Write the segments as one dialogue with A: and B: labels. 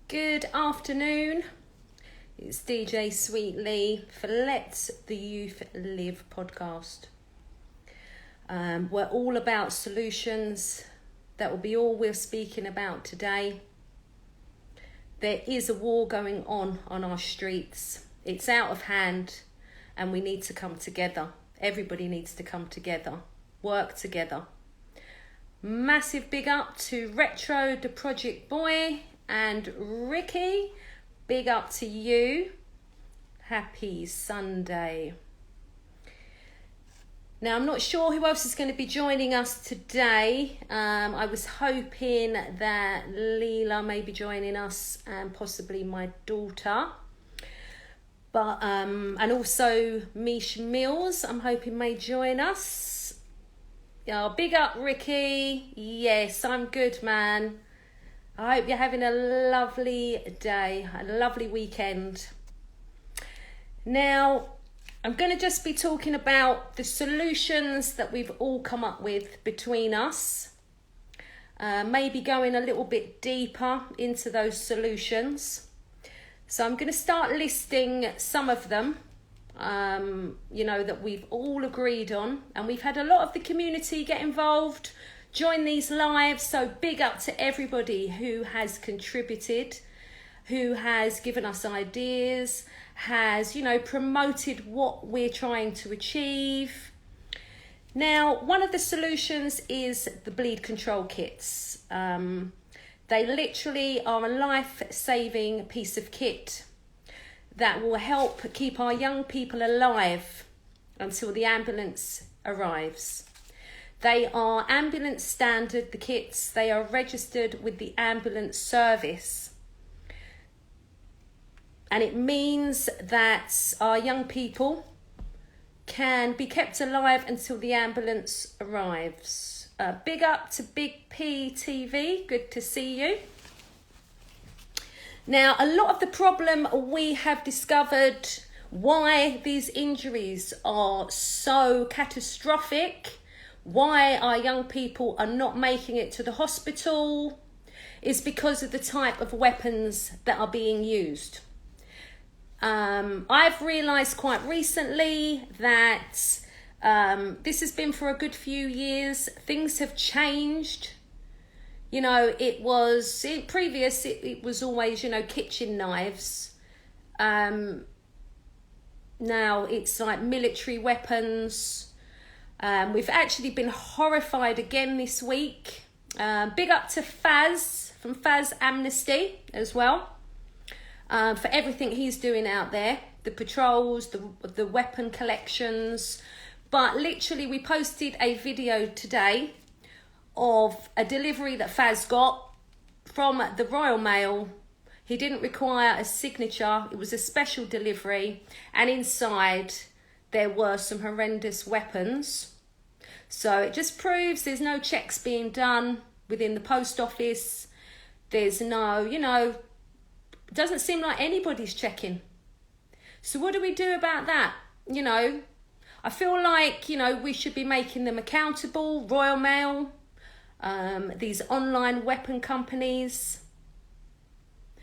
A: Good afternoon. It's DJ Sweetly for Let the Youth Live podcast. We're all about solutions. That will be all we're speaking about today. There is a war going on our streets. It's out of hand and we need to come together. Everybody needs to come together, work together. Massive big up to Retro, the Project Boy, and Ricky. Big up to you. Happy Sunday. Now, I'm not sure who else is going to be joining us today. I was hoping that Leela may be joining us and possibly my daughter. But and also Mish Mills, I'm hoping may join us. Oh, big up, Ricky. Yes, I'm good, man. I hope you're having a lovely day, a lovely weekend. Now, I'm going to just be talking about the solutions that we've all come up with between us. Maybe going a little bit deeper into those solutions. So I'm going to start listing some of them, that we've all agreed on. And we've had a lot of the community get involved, join these lives. So big up to everybody who has contributed, who has given us ideas, has, promoted what we're trying to achieve. Now, one of the solutions is the bleed control kits. They literally are a life-saving piece of kit that will help keep our young people alive until the ambulance arrives. They are ambulance standard, the kits. They are registered with the ambulance service. And it means that our young people can be kept alive until the ambulance arrives. Big up to Big P TV. Good to see you. Now, a lot of the problem we have discovered why these injuries are so catastrophic, why our young people are not making it to the hospital, is because of the type of weapons that are being used. I've realised quite recently that this has been for a good few years. Things have changed. It was always, kitchen knives. Now it's like military weapons. We've actually been horrified again this week. Big up to Faz from Faz Amnesty as well, for everything he's doing out there, the patrols, the weapon collections. But literally, we posted a video today of a delivery that Faz got from the Royal Mail. He didn't require a signature. It was a special delivery. And inside, there were some horrendous weapons. So it just proves there's no checks being done within the post office. There's no, it doesn't seem like anybody's checking. So what do we do about that? I feel like, we should be making them accountable. Royal Mail, these online weapon companies.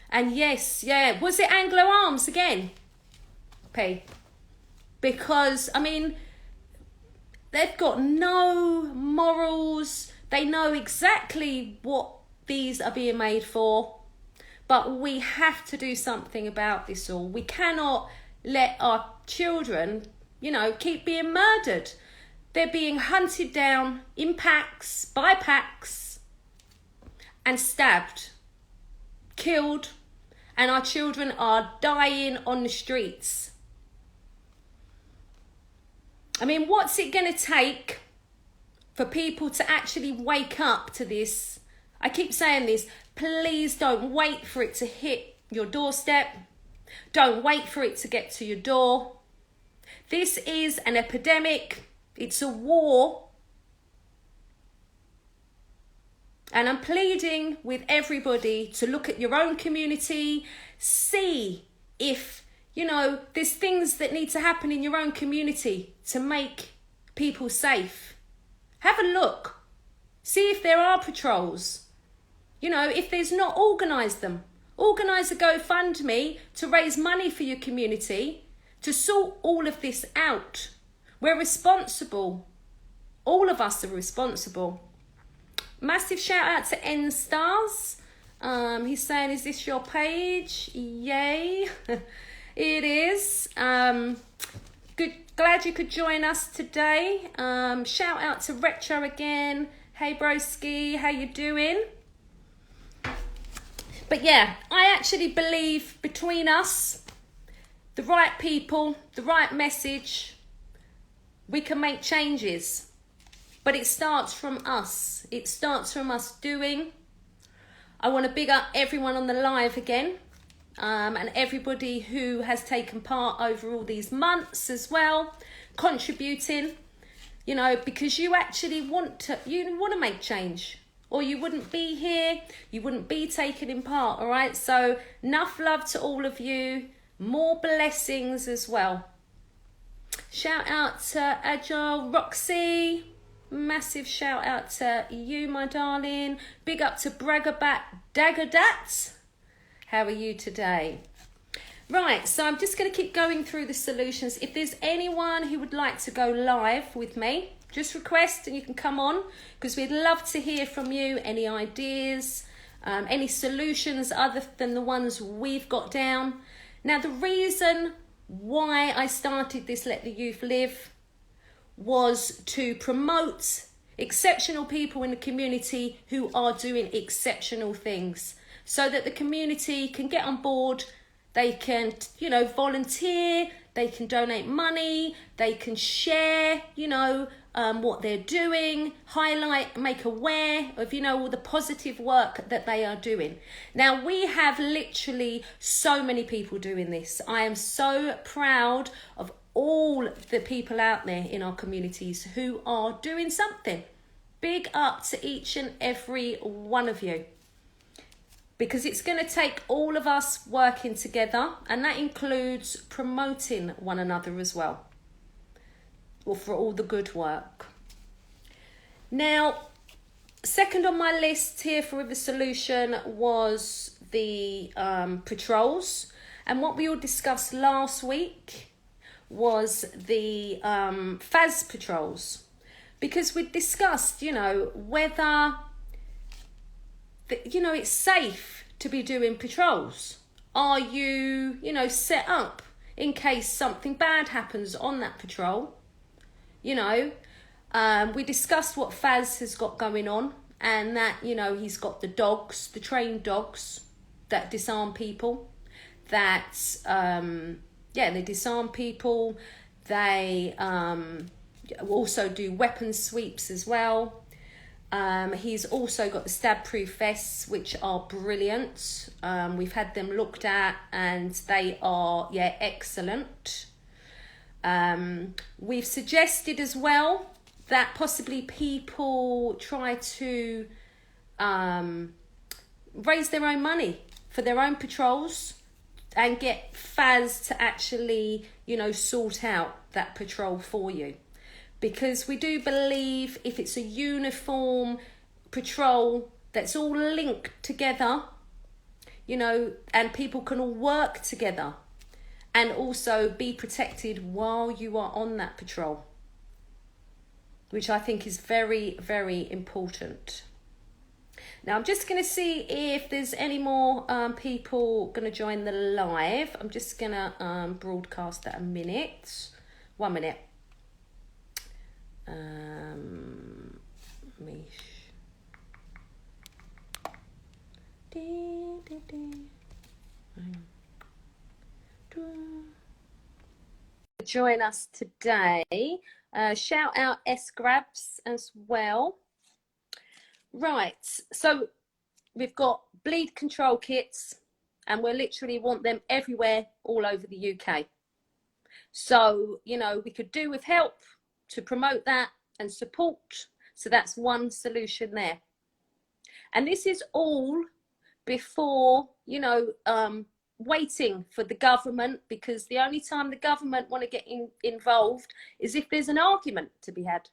A: And yes, was it Anglo Arms again? P. Because, they've got no morals. They know exactly what these are being made for. But we have to do something about this all. We cannot let our children, keep being murdered. They're being hunted down in packs, by packs, and stabbed, killed, and our children are dying on the streets. What's it going to take for people to actually wake up to this? I keep saying this, please don't wait for it to hit your doorstep. Don't wait for it to get to your door. This is an epidemic. It's a war. And I'm pleading with everybody to look at your own community, see if, there's things that need to happen in your own community to make people safe. Have a look. See if there are patrols. If there's not, organise them. Organise a GoFundMe to raise money for your community to sort all of this out. We're responsible. All of us are responsible. Massive shout out to N Stars. He's saying, is this your page? Yay. It is. Good. Glad you could join us today. Shout out to Retro again. Hey broski, how you doing? But yeah, I actually believe between us, the right people, the right message, we can make changes. But it starts from us. It starts from us doing. I want to big up everyone on the live again, and everybody who has taken part over all these months as well, contributing, you know, because you actually want to make change, or you wouldn't be here, you wouldn't be taking in part, all right? So enough love to all of you, more blessings as well. Shout out to Agile Roxy. Massive shout out to you, my darling. Big up to Bragabat Daggerdat. How are you today? Right, so I'm just going to keep going through the solutions. If there's anyone who would like to go live with me, just request and you can come on, because we'd love to hear from you. Any ideas, any solutions other than the ones we've got down. Now, the reason why I started this Let the Youth Live was to promote exceptional people in the community who are doing exceptional things, so that the community can get on board. They can, you know, volunteer, they can donate money, they can share, you know, what they're doing, highlight, make aware of, you know, all the positive work that they are doing. Now, we have literally so many people doing this. I am so proud of all the people out there in our communities who are doing something. Big up to each and every one of you, because it's going to take all of us working together, and that includes promoting one another as well, or for all the good work. Now, second on my list here for the solution was the patrols, and what we all discussed last week was the FAS patrols, because we discussed, you know, whether you know, it's safe to be doing patrols. Are you, you know, set up in case something bad happens on that patrol? You know, we discussed what Faz has got going on, and that, you know, he's got the dogs, the trained dogs that disarm people, that, they disarm people. They also do weapon sweeps as well. He's also got the stab proof vests, which are brilliant. We've had them looked at and they are, excellent. We've suggested as well that possibly people try to raise their own money for their own patrols and get Faz to actually, you know, sort out that patrol for you. Because we do believe if it's a uniform patrol that's all linked together, you know, and people can all work together and also be protected while you are on that patrol, which I think is very, very important. Now, I'm just going to see if there's any more people going to join the live. I'm just going to broadcast that a minute. 1 minute. Join us today. Shout out S-Grabs as well. Right, so we've got bleed control kits, and we literally want them everywhere all over the UK. So, you know, we could do with help to promote that and support. So that's one solution there. And this is all before, you know, waiting for the government, because the only time the government want to get involved is if there's an argument to be had.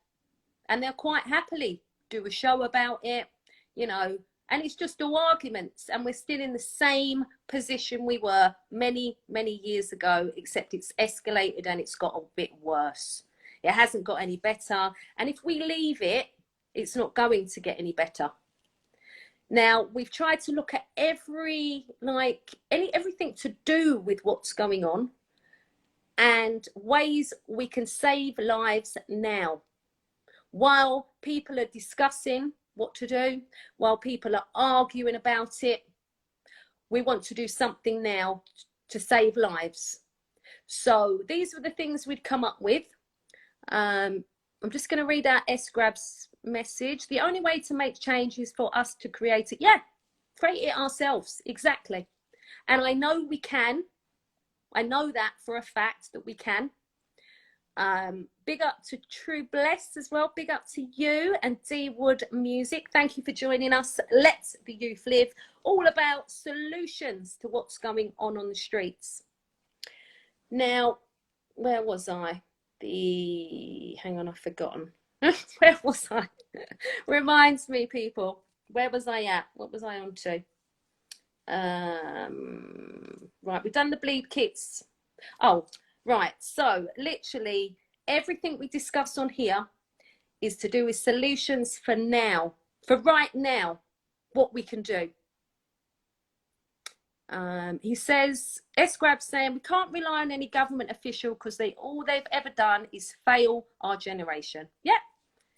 A: And they'll quite happily do a show about it, you know, And it's just all arguments, and we're still in the same position we were many, many years ago, except it's escalated and it's got a bit worse. It hasn't got any better. And if we leave it, it's not going to get any better. Now, we've tried to look at everything to do with what's going on and ways we can save lives now. While people are discussing what to do, while people are arguing about it, we want to do something now to save lives. So these were the things we'd come up with. I'm just going to read out SGRAB's message. The only way to make change is for us to create it. Yeah, create it ourselves. Exactly. And I know we can. I know that for a fact that we can. Big up to True Bless as well. Big up to you and D Wood Music. Thank you for joining us. Let the Youth Live. All about solutions to what's going on the streets. Now, where was I? Hang on, I've forgotten. Where was I? Reminds me, people. Where was I at? What was I on to? Right, we've done the bleed kits. Oh, right. So literally everything we discuss on here is to do with solutions for now, for right now, what we can do. He says, SGRAB saying we can't rely on any government official because all they've ever done is fail our generation. Yeah,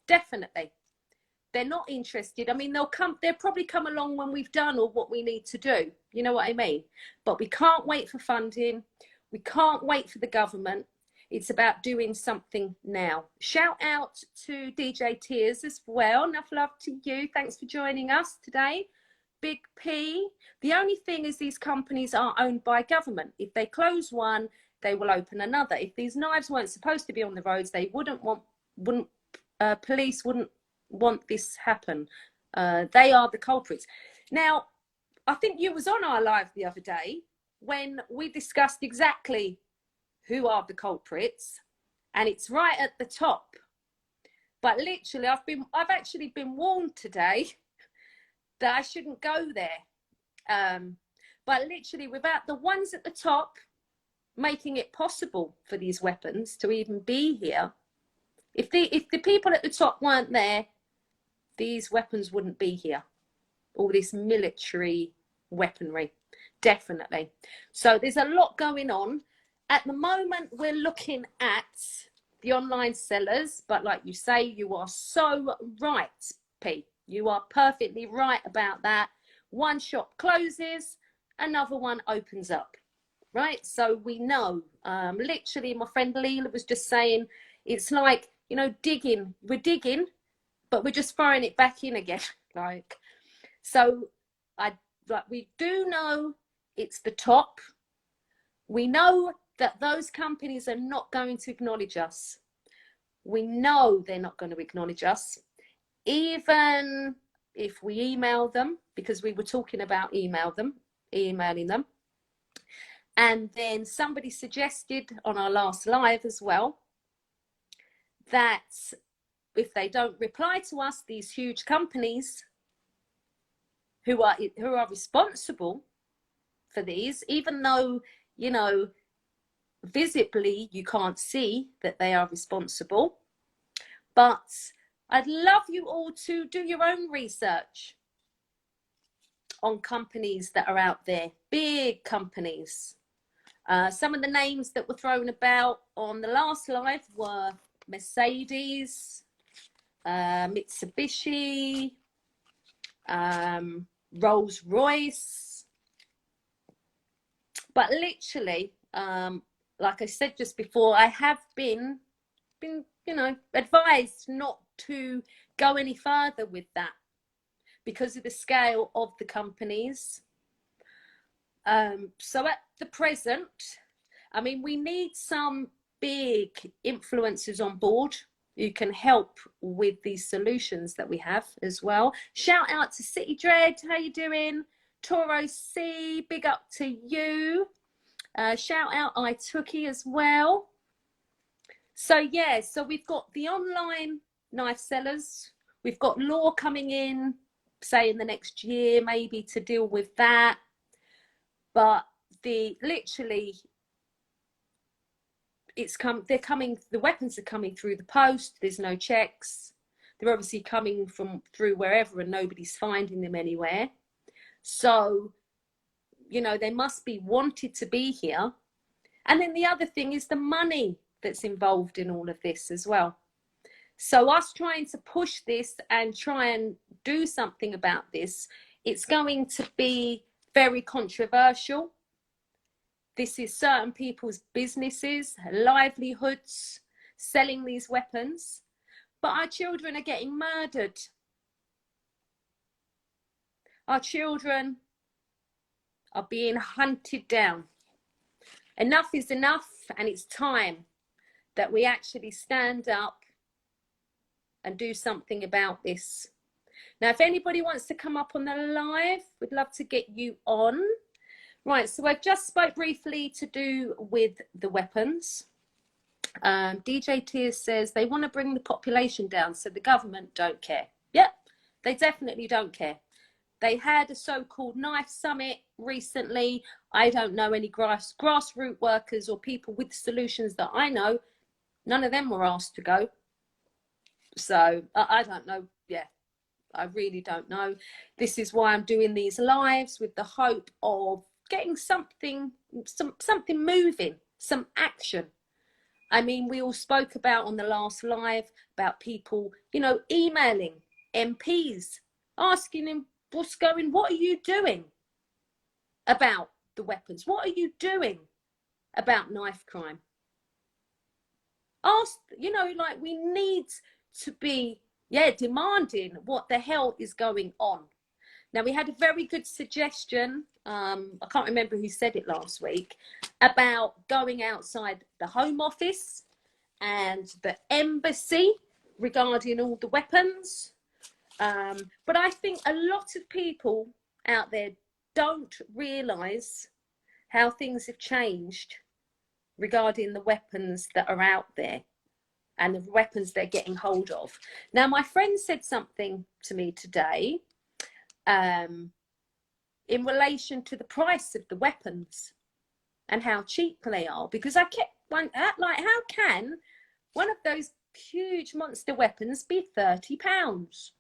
A: definitely. They're not interested. I mean, they'll probably come along when we've done all what we need to do. You know what I mean? But we can't wait for funding. We can't wait for the government. It's about doing something now. Shout out to DJ Tears as well. Enough love to you. Thanks for joining us today. Big P. The only thing is these companies are owned by government. If they close one, they will open another. If these knives weren't supposed to be on the roads, they police wouldn't want this happen. They are the culprits. Now, I think you was on our live the other day when we discussed exactly who are the culprits, and it's right at the top. But literally, I've actually been warned today that I shouldn't go there. But literally, without the ones at the top making it possible for these weapons to even be here, if the people at the top weren't there, these weapons wouldn't be here. All this military weaponry, definitely. So there's a lot going on. At the moment, we're looking at the online sellers, but like you say, you are so right, P. You are perfectly right about that. One shop closes, another one opens up, right? So we know, literally my friend Leela was just saying, it's like, you know, digging. We're digging, but we're just throwing it back in again. So we do know it's the top. We know that those companies are not going to acknowledge us. We know they're not going to acknowledge us. Even if we email them, because we were talking about emailing them. And then somebody suggested on our last live as well, that if they don't reply to us, these huge companies who are responsible for these, even though, you know, visibly you can't see that they are responsible, but I'd love you all to do your own research on companies that are out there, big companies. Some of the names that were thrown about on the last live were Mercedes, Mitsubishi, Rolls-Royce. But literally, like I said just before, I have been, you know, advised not to go any further with that because of the scale of the companies. So at the present, I mean, we need some big influencers on board who can help with these solutions that we have as well. Shout out to City Dread, how you doing? Toro C, big up to you. Shout out iTookie as well. So yeah, so we've got the online knife sellers, we've got law coming in say in the next year, maybe, to deal with that. But the weapons are coming through the post. There's no checks. They're obviously coming through wherever, and nobody's finding them anywhere. So, you know, they must be wanted to be here. And then the other thing is the money that's involved in all of this as well. So us trying to push this and try and do something about this, it's going to be very controversial. This is certain people's businesses, livelihoods, selling these weapons. But our children are getting murdered. Our children are being hunted down. Enough is enough, and it's time that we actually stand up and do something about this. Now, if anybody wants to come up on the live, we'd love to get you on. Right, so I've just spoke briefly to do with the weapons. DJ Tears says they want to bring the population down, so the government don't care. Yep, they definitely don't care. They had a so-called knife summit recently. I don't know any grassroots workers or people with solutions that I know. None of them were asked to go. So I don't know. Yeah, I really don't know. This is why I'm doing these lives, with the hope of getting something moving, some action. I mean, we all spoke about on the last live about people, you know, emailing MPs, asking them what are you doing about the weapons? What are you doing about knife crime? Ask, you know, like, we need to be, demanding what the hell is going on. Now, we had a very good suggestion, I can't remember who said it last week, about going outside the Home Office and the embassy regarding all the weapons. But I think a lot of people out there don't realise how things have changed regarding the weapons that are out there and the weapons they're getting hold of. Now, my friend said something to me today in relation to the price of the weapons and how cheap they are, because I kept wondering, like, how can one of those huge monster weapons be £30?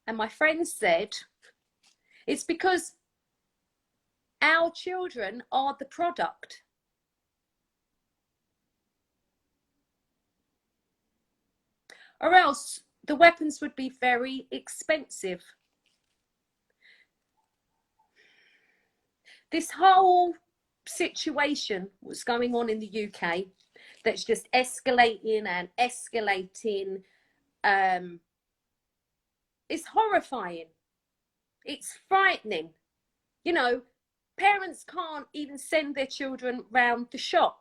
A: And my friend said, it's because our children are the product. Or else the weapons would be very expensive. This whole situation was going on in the UK that's just escalating and escalating. It's horrifying. It's frightening. You know, parents can't even send their children round the shop.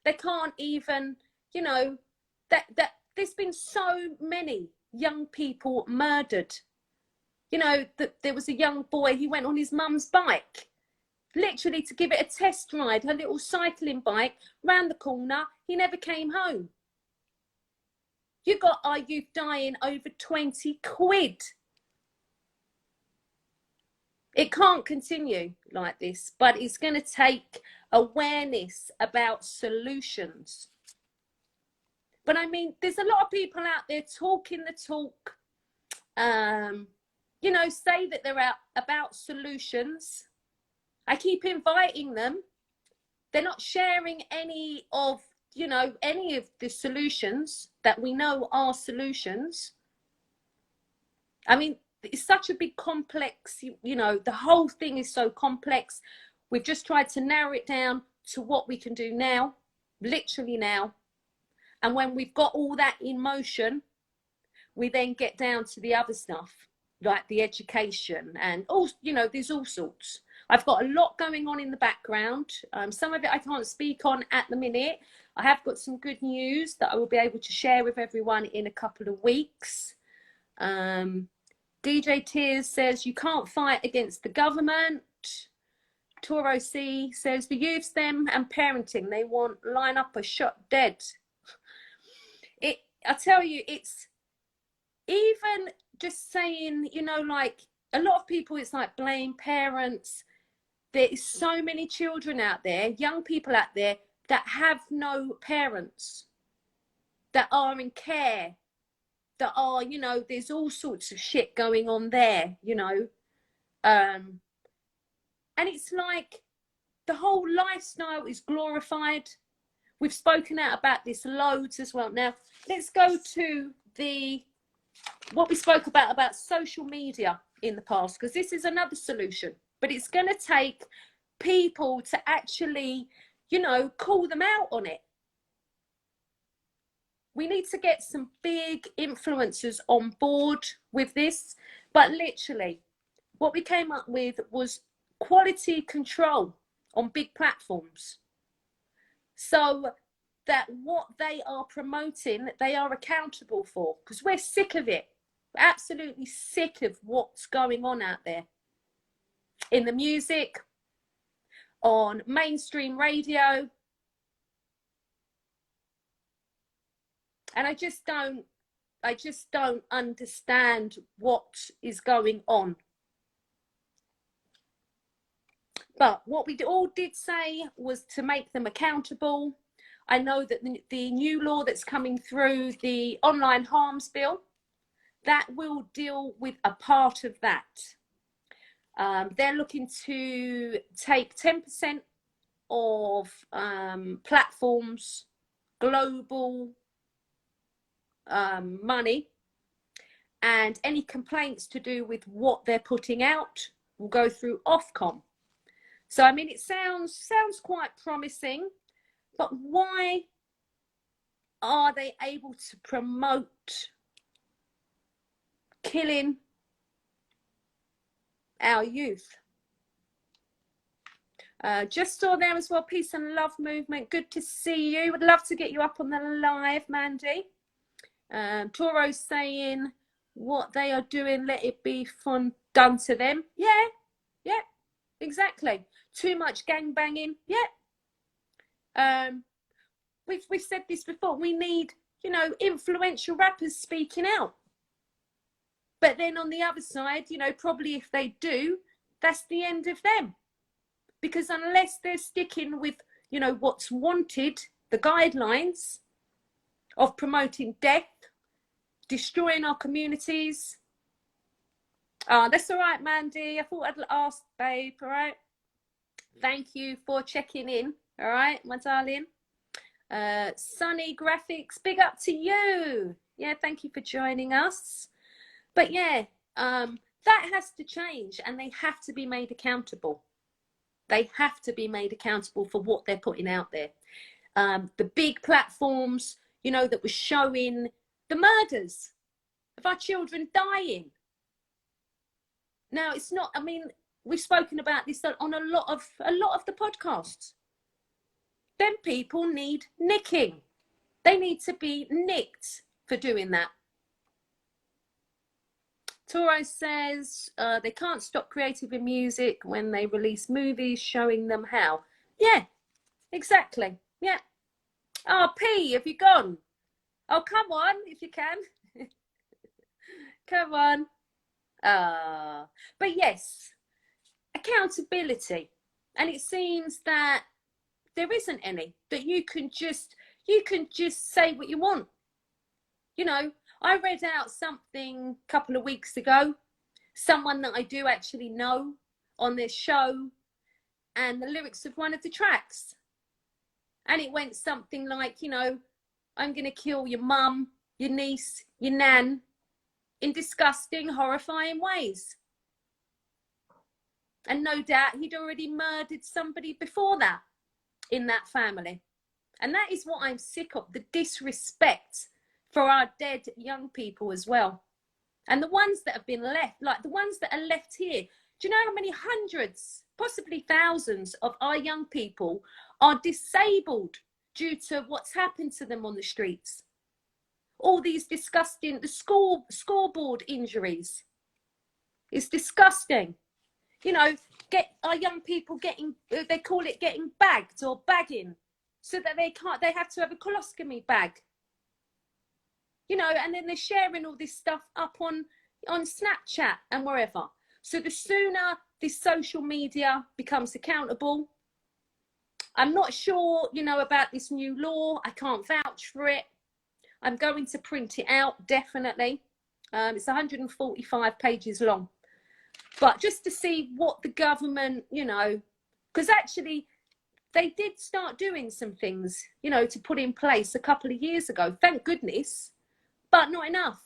A: They can't even, you know, that there's been so many young people murdered. You know, there was a young boy, he went on his mum's bike, literally to give it a test ride, her little cycling bike, round the corner. He never came home. You got our youth dying over 20 quid. It can't continue like this, but it's going to take awareness about solutions. But I mean, there's a lot of people out there talking the talk, you know, say that they're out about solutions. I keep inviting them. They're not sharing any of, you know, any of the solutions that we know are solutions. I mean, it's such a big complex, you know, the whole thing is so complex. We've just tried to narrow it down to what we can do now, literally now. And when we've got all that in motion, we then get down to the other stuff, like the education and all, you know, there's all sorts. I've got a lot going on in the background. Some of it I can't speak on at the minute. I have got some good news that I will be able to share with everyone in a couple of weeks. DJ Tears says, you can't fight against the government. Toro C says, the youths, them and parenting, they want line up or shot dead. I tell you, it's even just saying, you know, like a lot of people, it's like blame parents. There is so many children out there, young people out there that have no parents, that are in care, that are, you know, there's all sorts of shit going on there, you know. And it's like the whole lifestyle is glorified. We've spoken out about this loads as well. Now, let's go to what we spoke about social media in the past, because this is another solution, but it's going to take people to actually, you know, call them out on it. We need to get some big influencers on board with this, but literally what we came up with was quality control on big platforms, so that what they are promoting, they are accountable for, because we're sick of it. We're absolutely sick of what's going on out there in the music, on mainstream radio. And I just don't understand what is going on. But what we all did say was to make them accountable. I know that the new law that's coming through, the online harms bill, that will deal with a part of that. They're looking to take 10% of platforms, global money, and any complaints to do with what they're putting out will go through Ofcom. So, I mean, it sounds quite promising, but why are they able to promote killing our youth? Just saw there as well, Peace and Love Movement. Good to see you. Would love to get you up on the live, Mandy. Toro's saying what they are doing, let it be fun done to them. Yeah, exactly. Too much gang banging. Yeah. We've said this before. We need, you know, influential rappers speaking out. But then on the other side, you know, probably if they do, that's the end of them. Because unless they're sticking with, you know, what's wanted, the guidelines of promoting death, destroying our communities. That's all right, Mandy. I thought I'd ask, babe. All right. Thank you for checking in. All right, my darling. Sunny Graphics, big up to you. Yeah, thank you for joining us. But yeah, that has to change, and they have to be made accountable. They have to be made accountable for what they're putting out there. The big platforms, you know, that were showing the murders of our children dying. Now, it's not, I mean, we've spoken about this on a lot of the podcasts. Them people need nicking. They need to be nicked for doing that. Toro says they can't stop creative in music when they release movies showing them how. Yeah, exactly. Yeah. Oh, P, have you gone? Oh, come on, if you can. Come on. But yes, accountability. And it seems that there isn't any, that you can just say what you want. You know, I read out something a couple of weeks ago, someone that I do actually know on this show, and the lyrics of one of the tracks. And it went something like, you know, I'm going to kill your mum, your niece, your nan, in disgusting, horrifying ways. And no doubt he'd already murdered somebody before that in that family. And that is what I'm sick of, the disrespect for our dead young people as well. And the ones that have been left, like the ones that are left here. Do you know how many hundreds, possibly thousands of our young people are disabled due to what's happened to them on the streets? All these disgusting, the scoreboard injuries. It's disgusting. You know, get our young people getting, they call it getting bagged or bagging, so that they have to have a colostomy bag. you know, and then they're sharing all this stuff up on Snapchat and wherever. So the sooner this social media becomes accountable, I'm not sure, you know, about this new law. I can't vouch for it. I'm going to print it out, definitely. It's 145 pages long. But just to see what the government, you know, because actually they did start doing some things, you know, to put in place a couple of years ago. Thank goodness, but not enough.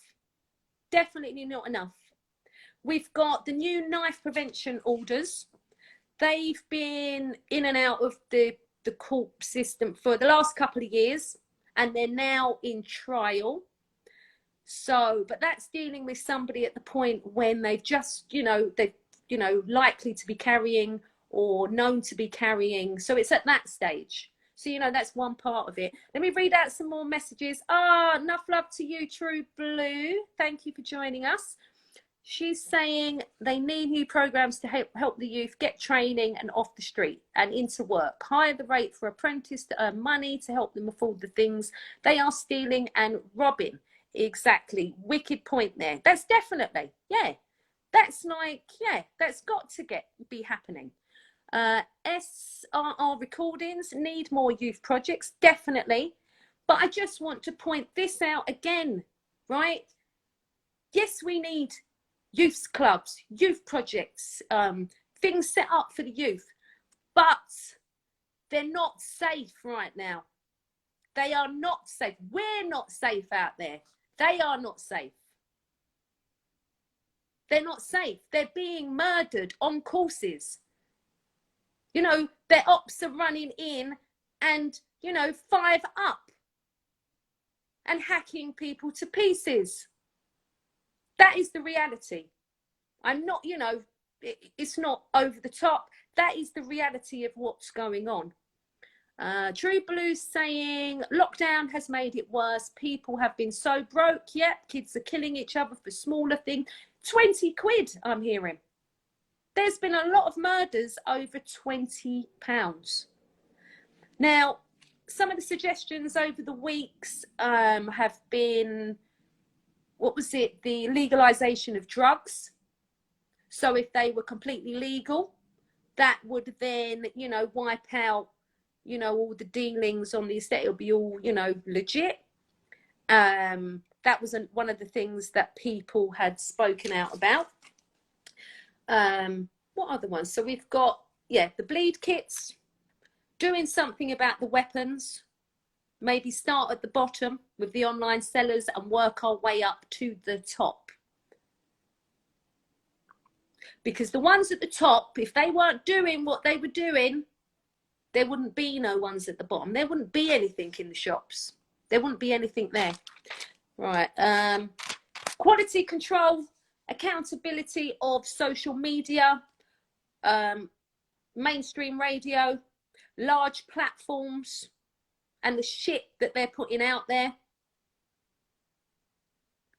A: Definitely not enough. We've got the new knife prevention orders. They've been in and out of the court system for the last couple of years, and they're now in trial. So, but that's dealing with somebody at the point when they've just, they've, likely to be carrying or known to be carrying. So it's at that stage. So, that's one part of it. Let me read out some more messages. Enough love to you, True Blue. Thank you for joining us. She's saying they need new programs to help the youth get training and off the street and into work. Higher the rate for apprentices to earn money to help them afford the things they are stealing and robbing. Exactly. Wicked point there. That's definitely, yeah. That's like, yeah, that's got to be happening. SRR recordings need more youth projects, definitely. But I just want to point this out again, right? Yes, we need youth clubs, youth projects, things set up for the youth, but they're not safe right now. They are not safe. We're not safe out there. They are not safe. They're not safe. They're being murdered on courses. Their ops are running in and, 5 up and hacking people to pieces. That is the reality. I'm not, it's not over the top. That is the reality of what's going on. True Blue saying lockdown has made it worse. People have been so broke. Yep, kids are killing each other for smaller things. 20 quid, I'm hearing. There's been a lot of murders over £20. Now, some of the suggestions over the weeks have been, what was it? The legalization of drugs. So if they were completely legal, that would then, wipe out, all the dealings on the estate. It'll be all, legit. That was one of the things that people had spoken out about. What other ones? So we've got, the bleed kits, doing something about the weapons, maybe start at the bottom with the online sellers and work our way up to the top. Because the ones at the top, if they weren't doing what they were doing, there wouldn't be no ones at the bottom. There wouldn't be anything in the shops. There wouldn't be anything there. Right. Quality control, accountability of social media, mainstream radio, large platforms, and the shit that they're putting out there.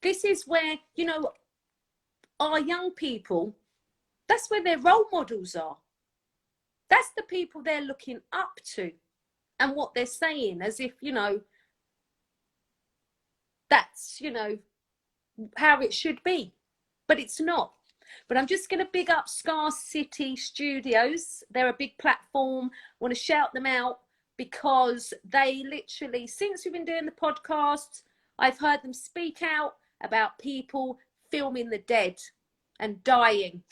A: This is where, our young people, that's where their role models are. That's the people they're looking up to and what they're saying, as if, that's, how it should be. But it's not. But I'm just going to big up Scar City Studios. They're a big platform. I want to shout them out because they literally, since we've been doing the podcast, I've heard them speak out about people filming the dead and dying.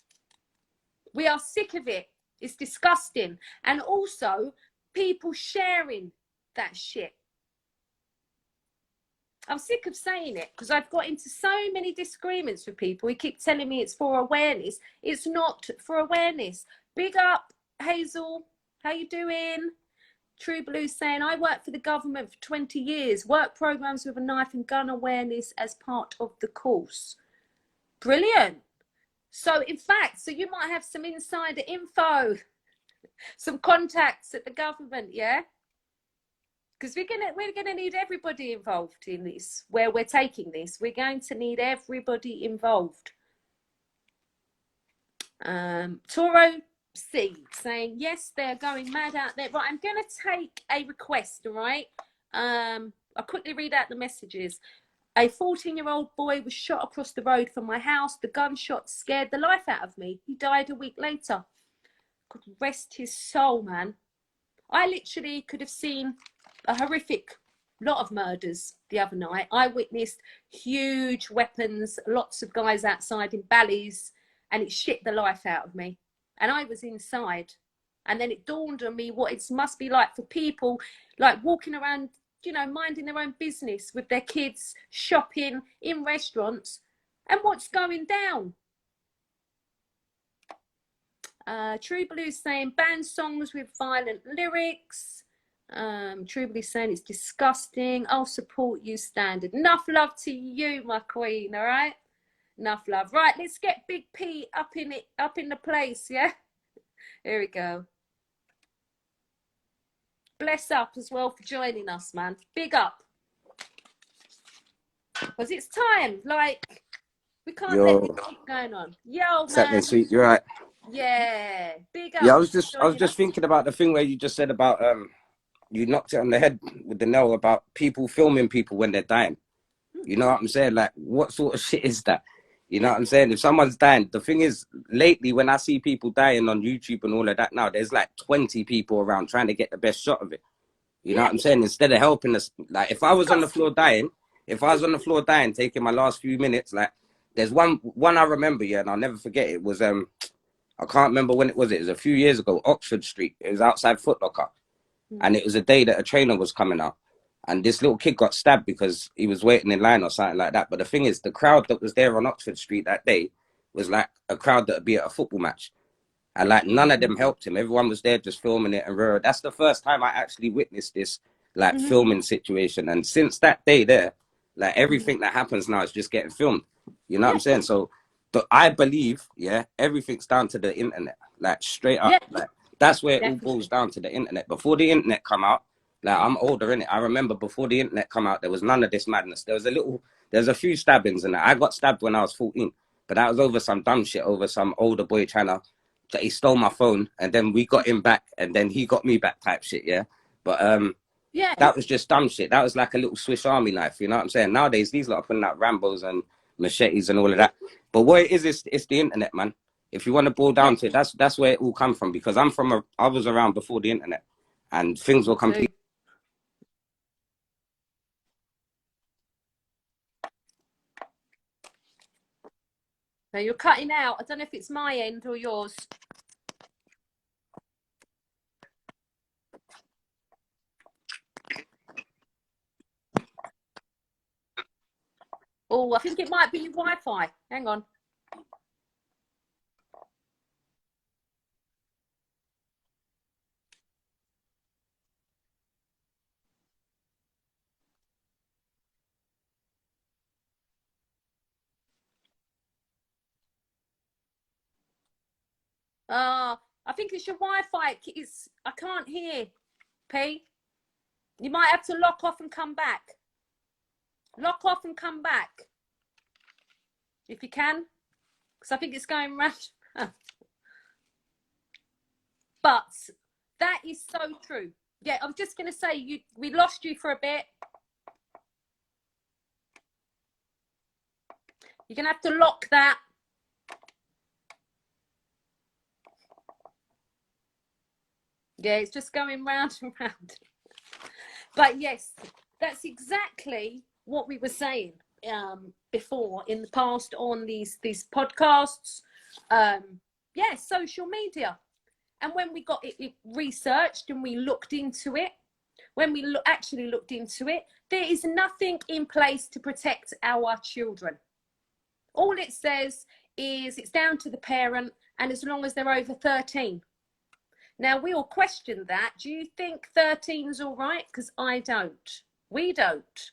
A: We are sick of it. It's disgusting. And also people sharing that shit. I'm sick of saying it because I've got into so many disagreements with people who keep telling me it's for awareness. It's not for awareness. Big up, Hazel. How you doing? True Blue saying, I worked for the government for 20 years. Work programs with a knife and gun awareness as part of the course. Brilliant. So, in fact, you might have some insider info, some contacts at the government, yeah? Because we're gonna need everybody involved in this, where we're taking this. We're going to need everybody involved. Toro C saying, yes, they're going mad out there. Right, I'm going to take a request, all right? I'll quickly read out the messages. A 14-year-old boy was shot across the road from my house. The gunshot scared the life out of me. He died a week later. God rest his soul, man. I literally could have seen a horrific lot of murders the other night. I witnessed huge weapons, lots of guys outside in Bally's, and it shit the life out of me. And I was inside. And then it dawned on me what it must be like for people like walking around, you know, minding their own business with their kids, shopping in restaurants, and what's going down. True Blue saying ban songs with violent lyrics. True Blue saying it's disgusting. I'll support you standard. Enough love to you, my queen. All right, enough love. Right, let's get Big P up in the place. Yeah, here we go. Bless up as well for joining us, man. Big up, because it's time. Like, we can't let this keep going on. Yo, man.
B: Sweet, you're right.
A: Yeah, big up.
B: Yeah, I was just thinking about the thing where you just said about you knocked it on the head with the nail about people filming people when they're dying. You know what I'm saying? Like, what sort of shit is that? You know what I'm saying? If someone's dying, the thing is, lately when I see people dying on YouTube and all of that now, there's like 20 people around trying to get the best shot of it. You know what I'm saying? Instead of helping us, like if I was on the floor dying, taking my last few minutes, like there's one I remember, yeah, and I'll never forget it was I can't remember when it was. It was a few years ago, Oxford Street. It was outside Foot Locker. And it was a day that a trainer was coming out. And this little kid got stabbed because he was waiting in line or something like that. But the thing is, the crowd that was there on Oxford Street that day was like a crowd that would be at a football match. And like none of them helped him. Everyone was there just filming it. And that's the first time I actually witnessed this like filming situation. And since that day there, like everything that happens now is just getting filmed. You know what I'm saying? So I believe, everything's down to the internet, like straight up. Like that's where it all boils down to the internet. Before the internet come out, like I'm older in it. I remember before the internet come out, there was none of this madness. There's a few stabbings and I got stabbed when I was 14, but that was over some dumb shit, over some older boy he stole my phone and then we got him back and then he got me back type shit. Yeah. But that was just dumb shit. That was like a little Swiss Army knife. You know what I'm saying? Nowadays, these lot are putting out Rambos and machetes and all of that. But what it is it's the internet, man. If you want to boil down to it, that's where it all come from, because I was around before the internet and things were completely.
A: Now you're cutting out. I don't know if it's my end or yours. Oh, I think it might be your Wi-Fi. Hang on. I think it's your Wi-Fi. I can't hear, P. You might have to lock off and come back. Lock off and come back. If you can. Because I think it's going round. But that is so true. Yeah, I was just going to say, we lost you for a bit. You're going to have to lock that. Yeah, it's just going round and round. But yes, that's exactly what we were saying before in the past on these podcasts. Social media. And when we got it researched and we looked into it, actually looked into it, there is nothing in place to protect our children. All it says is it's down to the parent, and as long as they're over 13. Now, we all question that. Do you think 13's all right? Because I don't. We don't.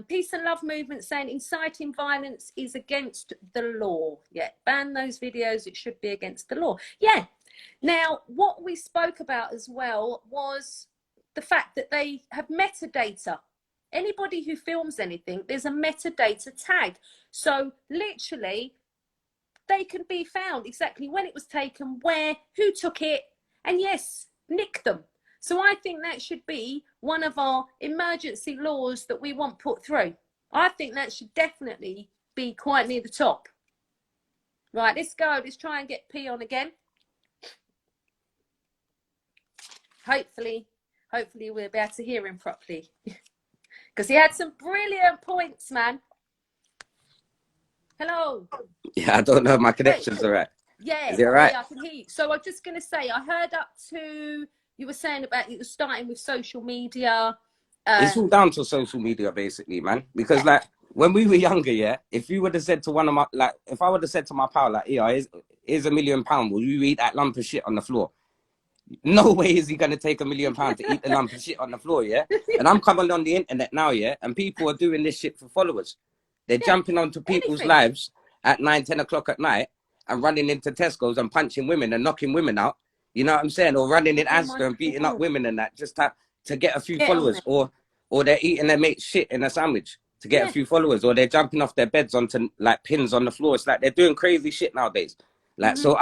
A: Peace and Love Movement saying inciting violence is against the law. Yeah, ban those videos. It should be against the law. Yeah. Now, what we spoke about as well was the fact that they have metadata. Anybody who films anything, there's a metadata tag. So literally, they can be found exactly when it was taken, where, who took it, and yes, nick them. So I think that should be one of our emergency laws that we want put through. I think that should definitely be quite near the top. Right, let's go. Let's try and get P on again. Hopefully we'll be able to hear him properly. Because he had some brilliant points, man. Hello.
B: Yeah, I don't know if my connection's all right.
A: Yeah,
B: is it all right?
A: Yeah, I can hear you. So I'm just going to say, I heard up to, you were saying about you were starting with social media.
B: It's all down to social media, basically, man. Because like when we were younger, yeah, if you would have said to one of my, like, if I would have said to my pal, like, yeah, here's £1 million, will you eat that lump of shit on the floor? No way is he gonna take £1 million to eat the lump of shit on the floor, yeah. And I'm coming on the internet now, yeah, and people are doing this shit for followers. They're jumping onto people's lives at 9, 10 o'clock at night and running into Tesco's and punching women and knocking women out. You know what I'm saying? Or running in Asda and beating up women and that just to get a few followers. Or they're eating their mate's shit in a sandwich to get a few followers. Or they're jumping off their beds onto like pins on the floor. It's like they're doing crazy shit nowadays. Like so,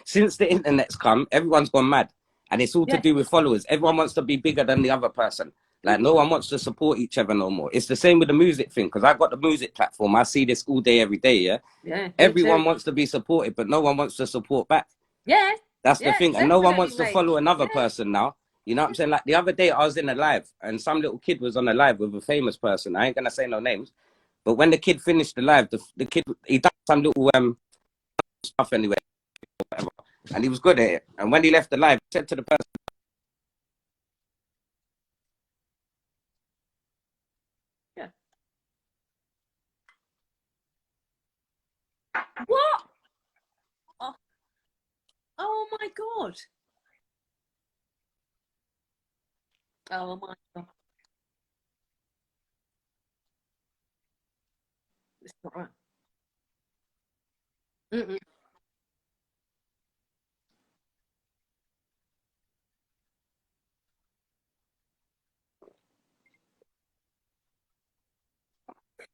B: since the internet's come, everyone's gone mad. And it's all to do with followers. Everyone wants to be bigger than the other person. Like, no one wants to support each other no more. It's the same with the music thing, because I got the music platform. I see this all day, every day, yeah? Everyone wants to be supported, but no one wants to support back.
A: Yeah.
B: That's the thing. And no one wants to follow another person now. You know what I'm saying? Like, the other day, I was in a live, and some little kid was on a live with a famous person. I ain't going to say no names. But when the kid finished the live, the kid, he done some little stuff anyway. Whatever. And he was good at it. And when he left the live, he said to the person,
A: what? Oh my God. Oh my God. It's not right. Mm-mm.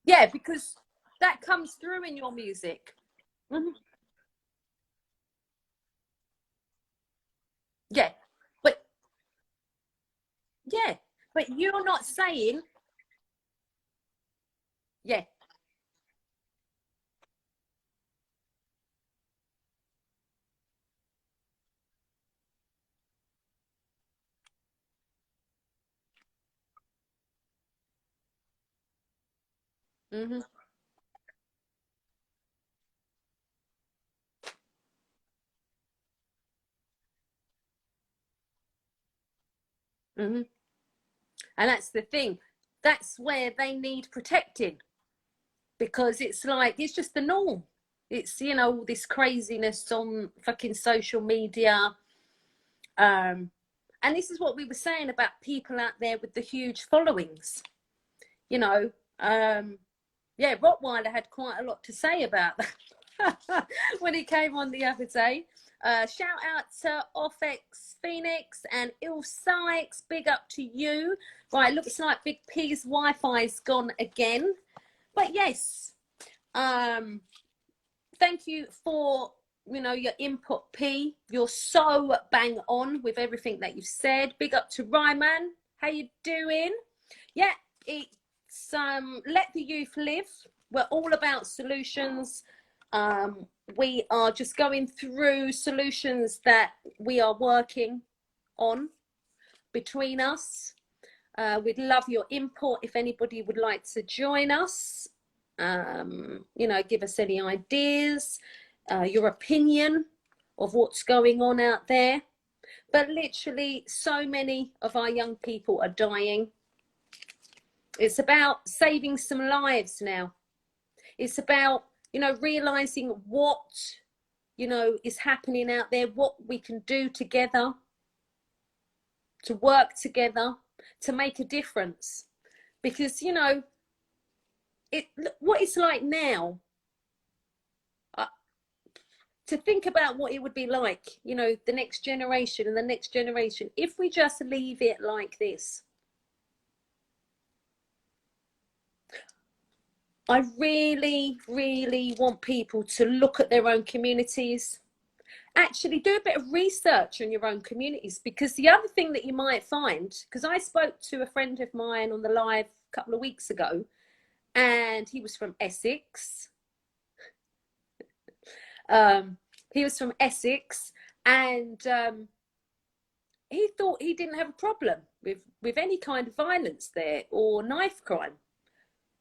A: Yeah, because that comes through in your music. Mm-hmm. Yeah, but yeah, but you're not saying, yeah. Mm-hmm. Mm-hmm. And that's the thing. That's where they need protecting, because it's like it's just the norm. It's, you know, all this craziness on fucking social media. And this is what we were saying about people out there with the huge followings. You know, yeah, Rottweiler had quite a lot to say about that when he came on the other day. Shout out to Offx Phoenix and Il Sykes. Big up to you. Right, looks like Big P's Wi-Fi's gone again. But yes, thank you for, you know, your input, P. You're so bang on with everything that you've said. Big up to Ryman. How you doing? Yeah, it's let the youth live. We're all about solutions. We are just going through solutions that we are working on between us. We'd love your input if anybody would like to join us. You know, give us any ideas, your opinion of what's going on out there. But literally, so many of our young people are dying. It's about saving some lives now. It's about, you know, realizing what, you know, is happening out there, what we can do together to work together to make a difference. Because, you know, what it's like now, to think about what it would be like, you know, the next generation and the next generation, if we just leave it like this. I really, really want people to look at their own communities. Actually, do a bit of research on your own communities, because the other thing that you might find, because I spoke to a friend of mine on the live a couple of weeks ago, and he was from Essex. He was from Essex, and he thought he didn't have a problem with any kind of violence there or knife crime.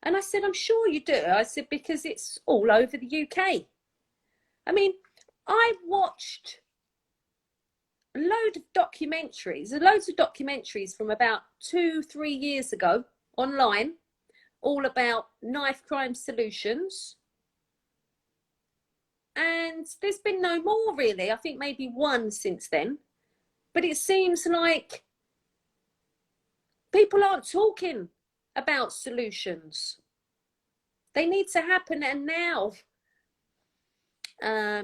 A: And I said, I'm sure you do. I said, because it's all over the UK. I mean, I watched loads of documentaries from about 2-3 years ago online, all about knife crime solutions. And there's been no more, really. I think maybe one since then. But it seems like people aren't talking about solutions. They need to happen, and now.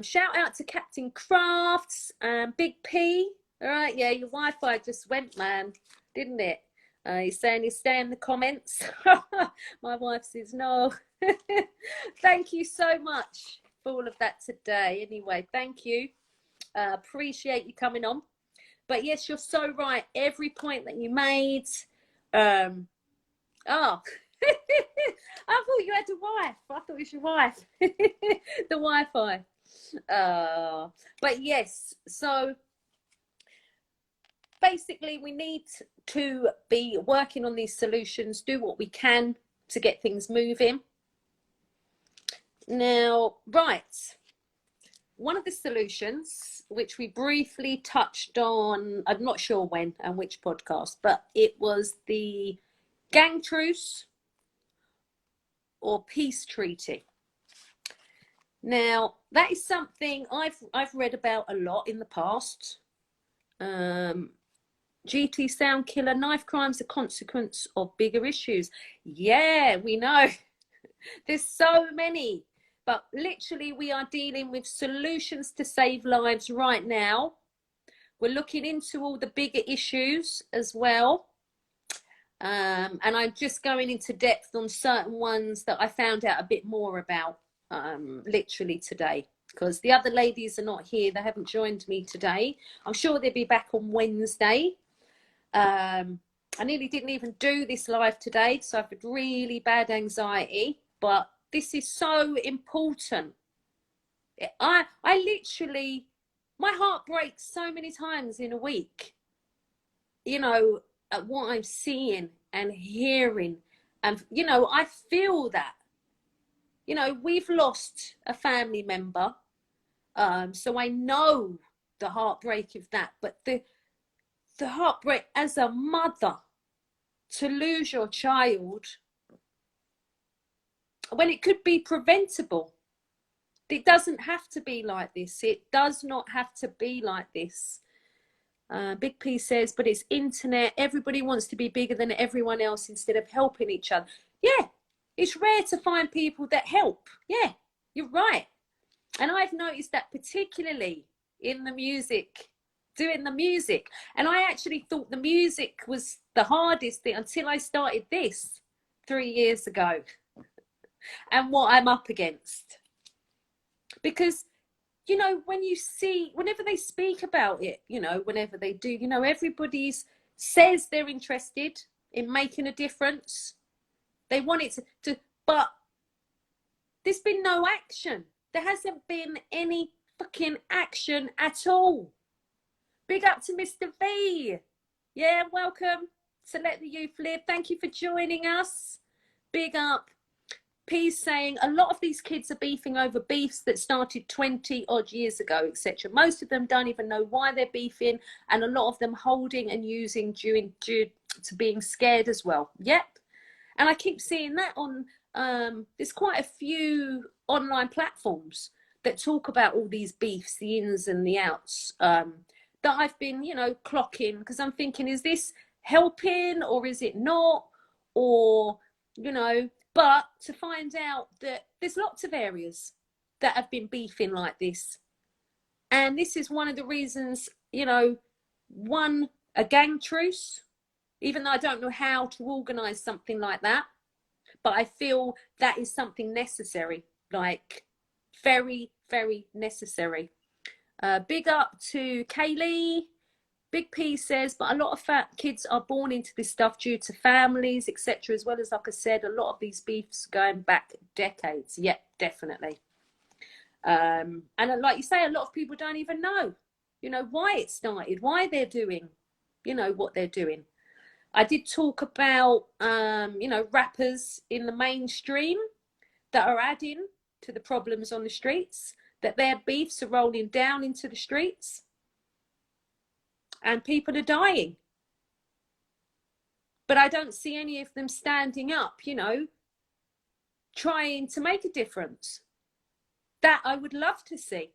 A: Shout out to Captain Crafts, Big P. All right, yeah, your Wi-Fi just went, man, didn't it? He's saying he's staying in the comments. My wife says no. Thank you so much for all of that today. Anyway, thank you. Appreciate you coming on. But yes, you're so right. Every point that you made. I thought you had a wife. I thought it was your wife. The Wi-Fi. But yes, so basically we need to be working on these solutions, do what we can to get things moving. Now, right. One of the solutions, which we briefly touched on, I'm not sure when and which podcast, but it was the gang truce or peace treaty. Now, that is something I've read about a lot in the past. GT Soundkiller, knife crimes, a consequence of bigger issues. Yeah, we know. There's so many. But literally, we are dealing with solutions to save lives right now. We're looking into all the bigger issues as well. And I'm just going into depth on certain ones that I found out a bit more about literally today. Because the other ladies are not here. They haven't joined me today. I'm sure they'll be back on Wednesday. I nearly didn't even do this live today. So I've had really bad anxiety. But this is so important. I literally, my heart breaks so many times in a week, you know, at what I'm seeing and hearing. And, you know, I feel that, you know, we've lost a family member. So I know the heartbreak of that. But the heartbreak as a mother to lose your child when it could be preventable. It doesn't have to be like this. It does not have to be like this. Big P says, but it's internet. Everybody wants to be bigger than everyone else instead of helping each other. Yeah, it's rare to find people that help. Yeah, you're right. And I've noticed that particularly in the music, doing the music. And I actually thought the music was the hardest thing until I started this 3 years ago. And what I'm up against. Because, you know, when you see, whenever they speak about it, you know, whenever they do, you know, everybody says they're interested in making a difference. They want it to, but there's been no action. There hasn't been any fucking action at all. Big up to Mr. V. Yeah, welcome to Let the Youth Live. Thank you for joining us. Big up. P's saying a lot of these kids are beefing over beefs that started 20 odd years ago, etc. Most of them don't even know why they're beefing, and a lot of them holding and using due to being scared as well. Yep. And I keep seeing that on, there's quite a few online platforms that talk about all these beefs, the ins and the outs, that I've been, you know, clocking, because I'm thinking, is this helping or is it not? Or, you know, but to find out that there's lots of areas that have been beefing like this. And this is one of the reasons, you know, a gang truce, even though I don't know how to organise something like that, but I feel that is something necessary, like very, very necessary. Big up to Kaylee. Big P says, but a lot of fat kids are born into this stuff due to families, etc. As well as, like I said, a lot of these beefs going back decades. Yeah, definitely. And like you say, a lot of people don't even know, you know, why it started, why they're doing, you know, what they're doing. I did talk about, you know, rappers in the mainstream that are adding to the problems on the streets, that their beefs are rolling down into the streets and people are dying. But I don't see any of them standing up, you know, trying to make a difference. That I would love to see.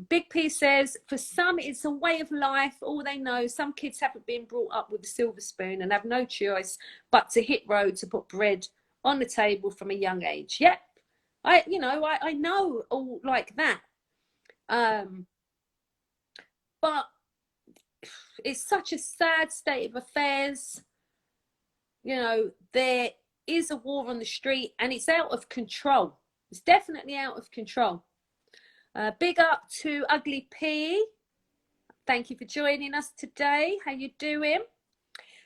A: Big P says, for some, it's a way of life. All they know, some kids haven't been brought up with a silver spoon and have no choice but to hit road to put bread on the table from a young age. Yep. I know all like that. But it's such a sad state of affairs. You know, there is a war on the street and it's out of control. It's definitely out of control. Big up to Ugly P. Thank you for joining us today. How you doing?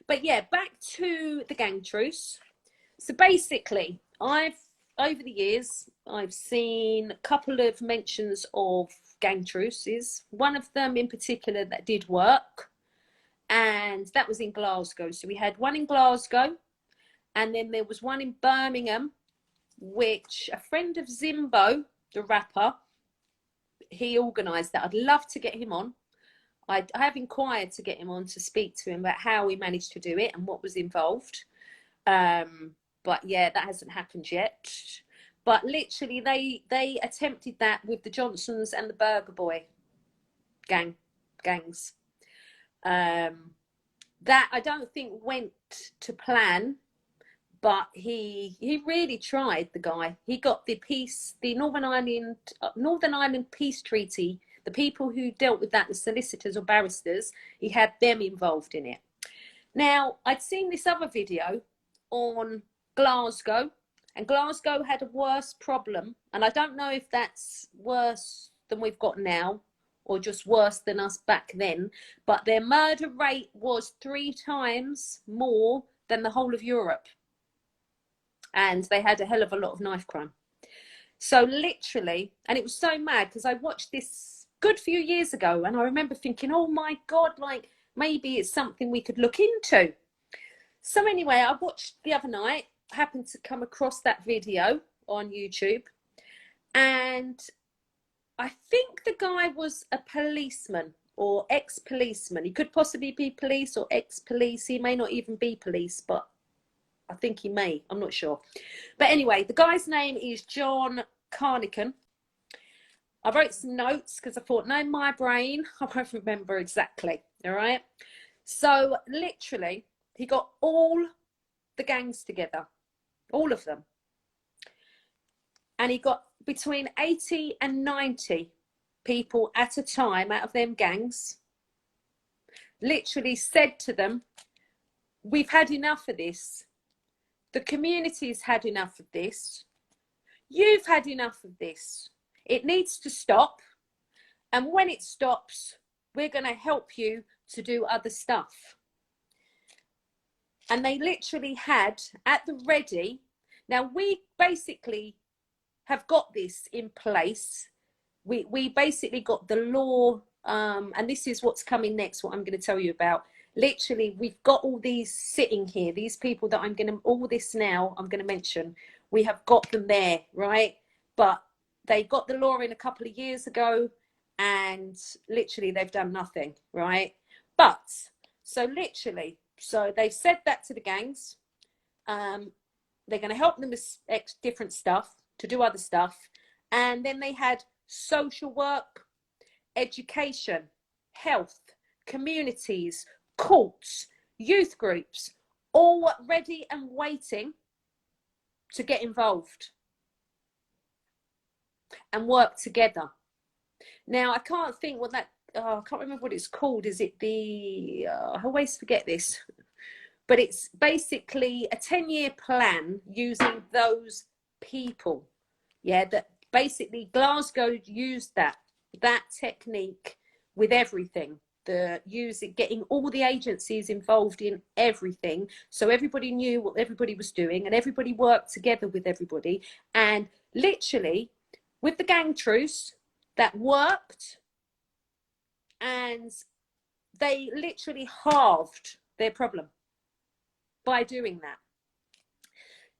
A: But yeah, back to the gang truce. So basically, over the years, I've seen a couple of mentions of gang truces. One of them in particular that did work, and that was in Glasgow. So we had one in Glasgow, and then there was one in Birmingham, which a friend of Zimbo, the rapper, he organised that. I'd love to get him on. I have inquired to get him on to speak to him about how he managed to do it and what was involved. But yeah, that hasn't happened yet. But literally, they attempted that with the Johnsons and the Burger Boy gangs. That I don't think went to plan, but he really tried. The guy, he got the Northern Ireland Peace Treaty. The people who dealt with that, the solicitors or barristers, he had them involved in it. Now, I'd seen this other video on Glasgow, and Glasgow had a worse problem, and I don't know if that's worse than we've got now or just worse than us back then, but their murder rate was 3 times more than the whole of Europe, and they had a hell of a lot of knife crime. So literally, and it was so mad because I watched this good few years ago, and I remember thinking, oh my God, like maybe it's something we could look into. So anyway, I watched the other night, happened to come across that video on YouTube, and I think the guy was a policeman or ex-policeman. He could possibly be police or ex-police. He may not even be police, but I think he may. I'm not sure. But anyway, the guy's name is John Carnican. I wrote some notes because I thought, no, my brain, I won't remember exactly. All right. So literally, he got all the gangs together, all of them. And he got between 80 and 90 people at a time out of them gangs. Literally said to them, we've had enough of this. The community's had enough of this. You've had enough of this. It needs to stop. And when it stops, we're going to help you to do other stuff. And they literally had at the ready. Now, we basically have got this in place. We basically got the law, and this is what's coming next, what I'm going to tell you about. Literally, we've got all these sitting here, these people that I'm going to mention. We have got them there, right? But they got the law in a couple of years ago, and literally they've done nothing, right? But so literally, so they've said that to the gangs. They're going to help them with different stuff, to do other stuff. And then they had social work, education, health, communities, courts, youth groups, all ready and waiting to get involved and work together. Now, I can't think what that, I can't remember what it's called. Is it the, I always forget this, but it's basically a 10-year plan using those people. Yeah, that basically Glasgow used that technique with everything. Getting all the agencies involved in everything, so everybody knew what everybody was doing and everybody worked together with everybody. And literally, with the gang truce, that worked, and they literally halved their problem by doing that.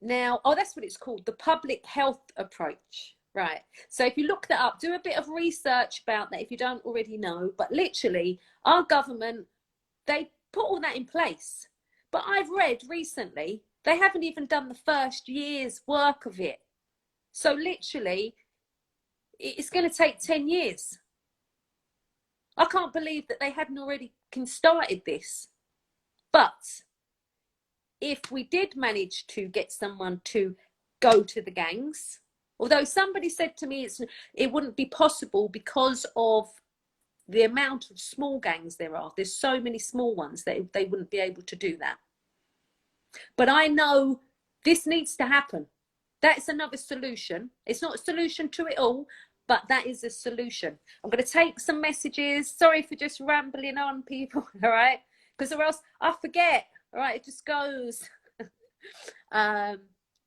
A: Now, that's what it's called, the public health approach. Right. So if you look that up, do a bit of research about that if you don't already know. But literally, our government, they put all that in place. But I've read recently, they haven't even done the first year's work of it. So literally, it's going to take 10 years. I can't believe that they hadn't already started this. But if we did manage to get someone to go to the gangs, although somebody said to me it wouldn't be possible because of the amount of small gangs there are. There's so many small ones that they wouldn't be able to do that. But I know this needs to happen. That's another solution. It's not a solution to it all, but that is a solution. I'm going to take some messages. Sorry for just rambling on, people, all right? Because or else I forget, all right? It just goes.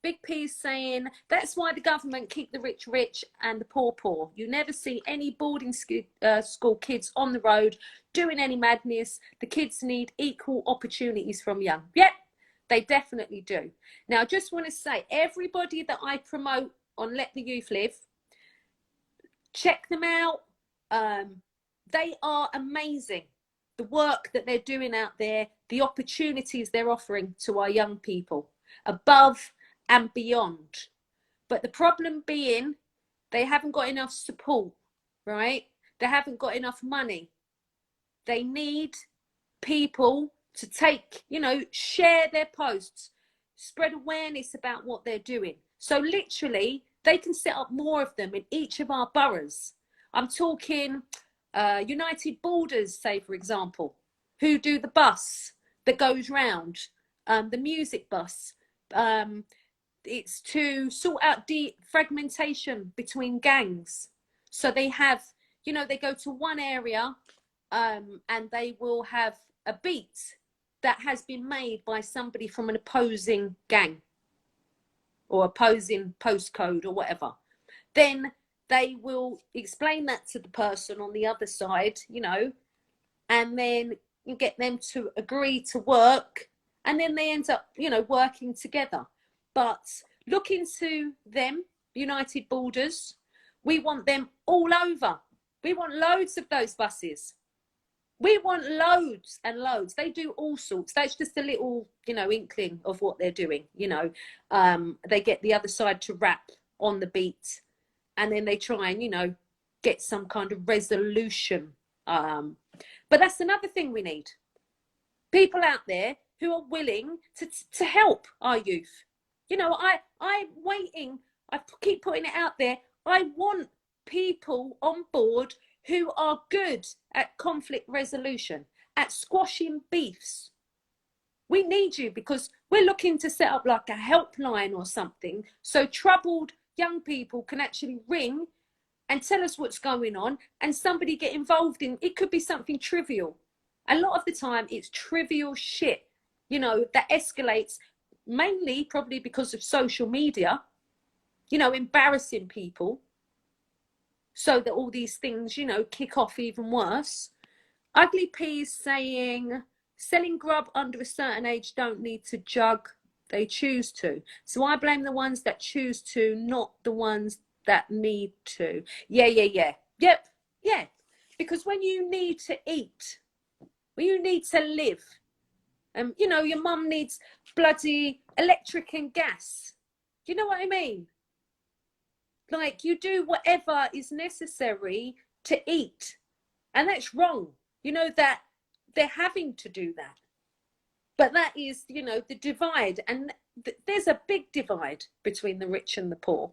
A: Big P's saying, that's why the government keep the rich rich and the poor poor. You never see any boarding school kids on the road doing any madness. The kids need equal opportunities from young. Yep, they definitely do. Now, I just want to say, everybody that I promote on Let the Youth Live, check them out. They are amazing. The work that they're doing out there, the opportunities they're offering to our young people, above and beyond. But the problem being, they haven't got enough support, right? They haven't got enough money. They need people to take, share their posts, spread awareness about what they're doing. So literally, they can set up more of them in each of our boroughs. I'm talking United Borders, say, for example, who do the bus that goes round, the music bus. It's to sort out the fragmentation between gangs. So they have, they go to one area and they will have a beat that has been made by somebody from an opposing gang or opposing postcode or whatever. Then they will explain that to the person on the other side, and then you get them to agree to work, and then they end up, working together. But look into them, United Borders. We want them all over. We want loads of those buses. We want loads and loads. They do all sorts. That's just a little, inkling of what they're doing. They get the other side to rap on the beat, and then they try and, get some kind of resolution. But that's another thing we need. People out there who are willing to help our youth. I'm waiting. I keep putting it out there. I want people on board who are good at conflict resolution, at squashing beefs. We need you because we're looking to set up like a helpline or something so troubled young people can actually ring and tell us what's going on and somebody get involved in. It could be something trivial. A lot of the time it's trivial shit, that escalates mainly probably because of social media, embarrassing people so that all these things, kick off even worse. Ugly Peas saying, selling grub under a certain age don't need to jug, they choose to. So I blame the ones that choose to, not the ones that need to. Yep. Because when you need to eat, when you need to live, your mum needs bloody electric and gas. Do you know what I mean? Like, you do whatever is necessary to eat. And that's wrong. That they're having to do that. But that is, the divide. And there's a big divide between the rich and the poor.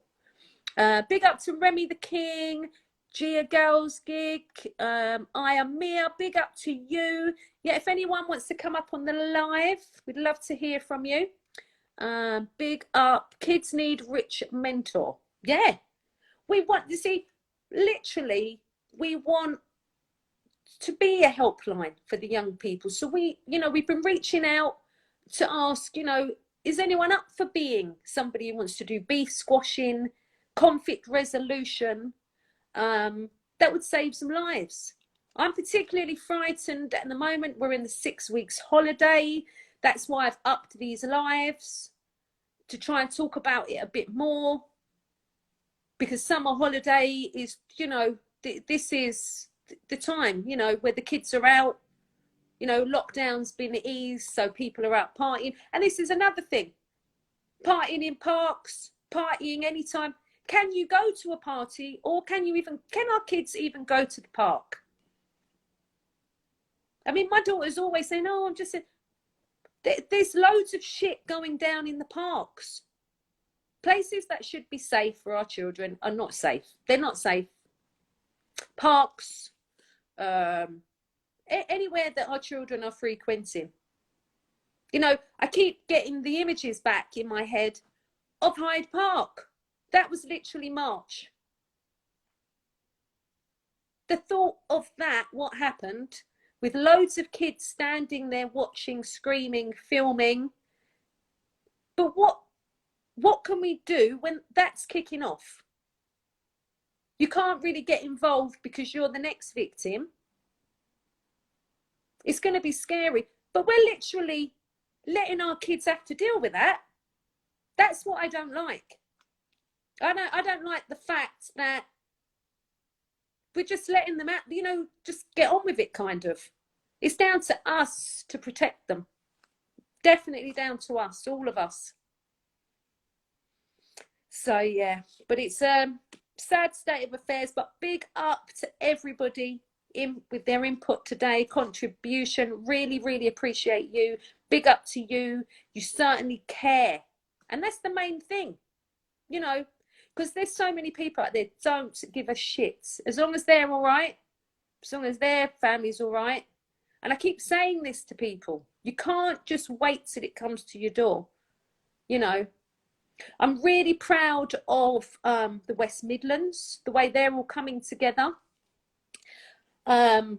A: Big up to Remy the King, Gia Girls Gig, I am Mia, big up to you. Yeah, if anyone wants to come up on the live, we'd love to hear from you. Big up, kids need rich mentor. Yeah, we want, literally, we want to be a helpline for the young people. So we've been reaching out to ask, is anyone up for being somebody who wants to do beef squashing, conflict resolution, that would save some lives. I'm particularly frightened at the moment. We're in the 6 weeks holiday. That's why I've upped these lives to try and talk about it a bit more, because summer holiday is, this is the time, where the kids are out, lockdown's been eased, so people are out partying. And this is another thing, partying in parks, partying anytime. Can you go to a party, or can our kids even go to the park? I mean, my daughter's always saying, there's loads of shit going down in the parks. Places that should be safe for our children are not safe. They're not safe. Parks, anywhere that our children are frequenting. I keep getting the images back in my head of Hyde Park. That was literally March. The thought of that, what happened, with loads of kids standing there watching, screaming, filming. But what can we do when that's kicking off? You can't really get involved because you're the next victim. It's going to be scary. But we're literally letting our kids have to deal with that. That's what I don't like. I don't like the fact that we're just letting them out, just get on with it, kind of. It's down to us to protect them. Definitely down to us, all of us. So, yeah, but it's a sad state of affairs, but big up to everybody with their input today, contribution. Really, really appreciate you. Big up to you. You certainly care. And that's the main thing, because there's so many people out there don't give a shit. As long as they're all right, as long as their family's all right. And I keep saying this to people. You can't just wait till it comes to your door. I'm really proud of the West Midlands, the way they're all coming together. 3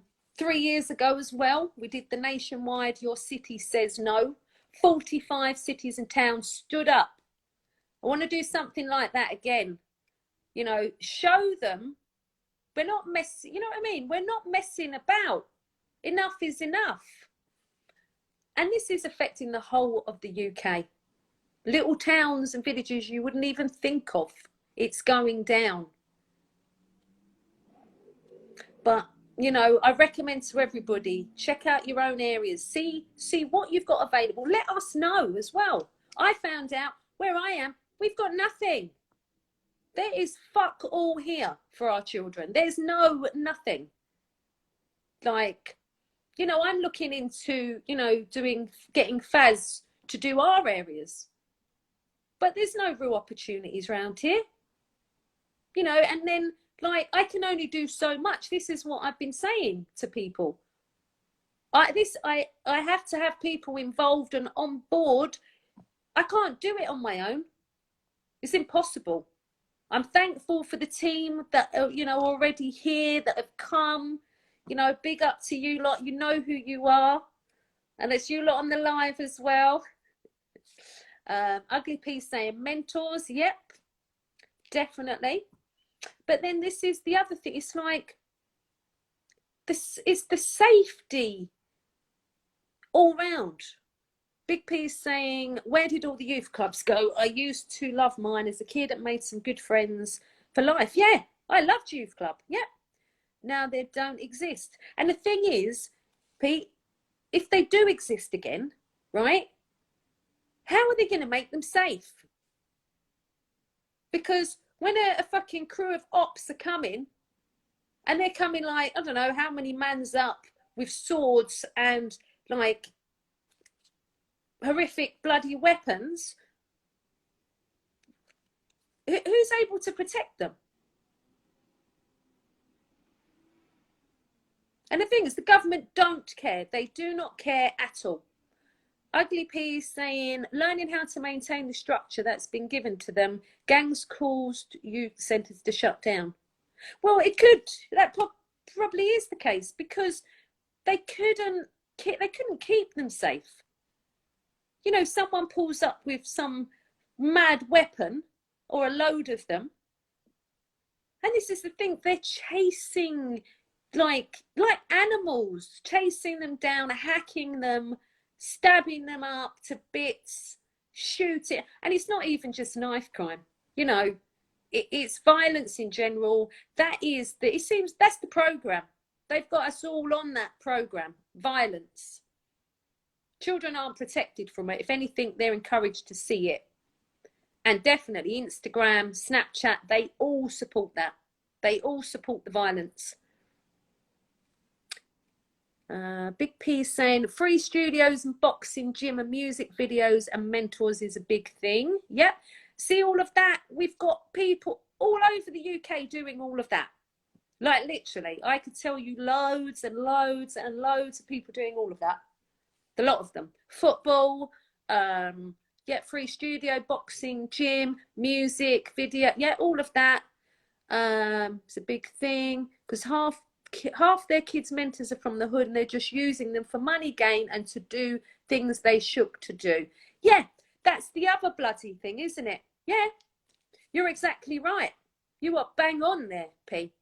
A: years ago as well, we did the nationwide Your City Says No. 45 cities and towns stood up. I want to do something like that again. Show them we're not messing, We're not messing about. Enough is enough. And this is affecting the whole of the UK. Little towns and villages you wouldn't even think of. It's going down. But, I recommend to everybody, check out your own areas. See what you've got available. Let us know as well. I found out where I am, we've got nothing. There is fuck all here for our children. There's nothing. I'm looking into, getting FAS to do our areas. But there's no real opportunities around here. And then, I can only do so much. This is what I've been saying to people. I have to have people involved and on board. I can't do it on my own. It's impossible. I'm thankful for the team that are, already here, that have come. Big up to you lot. You know who you are. And it's you lot on the live as well. Ugly P saying mentors. Yep, definitely. But then this is the other thing. It's it's the safety all round. Big P is saying, where did all the youth clubs go? I used to love mine as a kid and made some good friends for life. Yeah, I loved youth club. Yep. Now they don't exist. And the thing is, Pete, if they do exist again, right, how are they going to make them safe? Because when a fucking crew of ops are coming, and they're coming I don't know how many mans up with swords and horrific bloody weapons, who's able to protect them? And the thing is, the government don't care. They do not care at all. Ugly P saying, learning how to maintain the structure that's been given to them, gangs caused youth centres to shut down. Well, it could. probably is the case, because they couldn't keep them safe. You know, someone pulls up with some mad weapon or a load of them, and this is the thing, they're chasing like animals, chasing them down, hacking them, stabbing them up to bits, shooting. And it's not even just knife crime, you know, it's violence in general. It seems that's the program. They've got us all on that program. Violence. Children aren't protected from it. If anything, they're encouraged to see it. And definitely Instagram, Snapchat, they all support that. They all support the violence. Big P saying free studios and boxing gym and music videos and mentors is a big thing. Yep. See all of that? We've got people all over the UK doing all of that. Like literally, I could tell you loads and loads and loads of people doing all of that. A lot of them. Football, free studio, boxing, gym, music, video. Yeah, all of that. It's a big thing, because half their kids' mentors are from the hood, and they're just using them for money gain and to do things they shook to do. Yeah, that's the other bloody thing, isn't it? Yeah, you're exactly right. You are bang on there, P.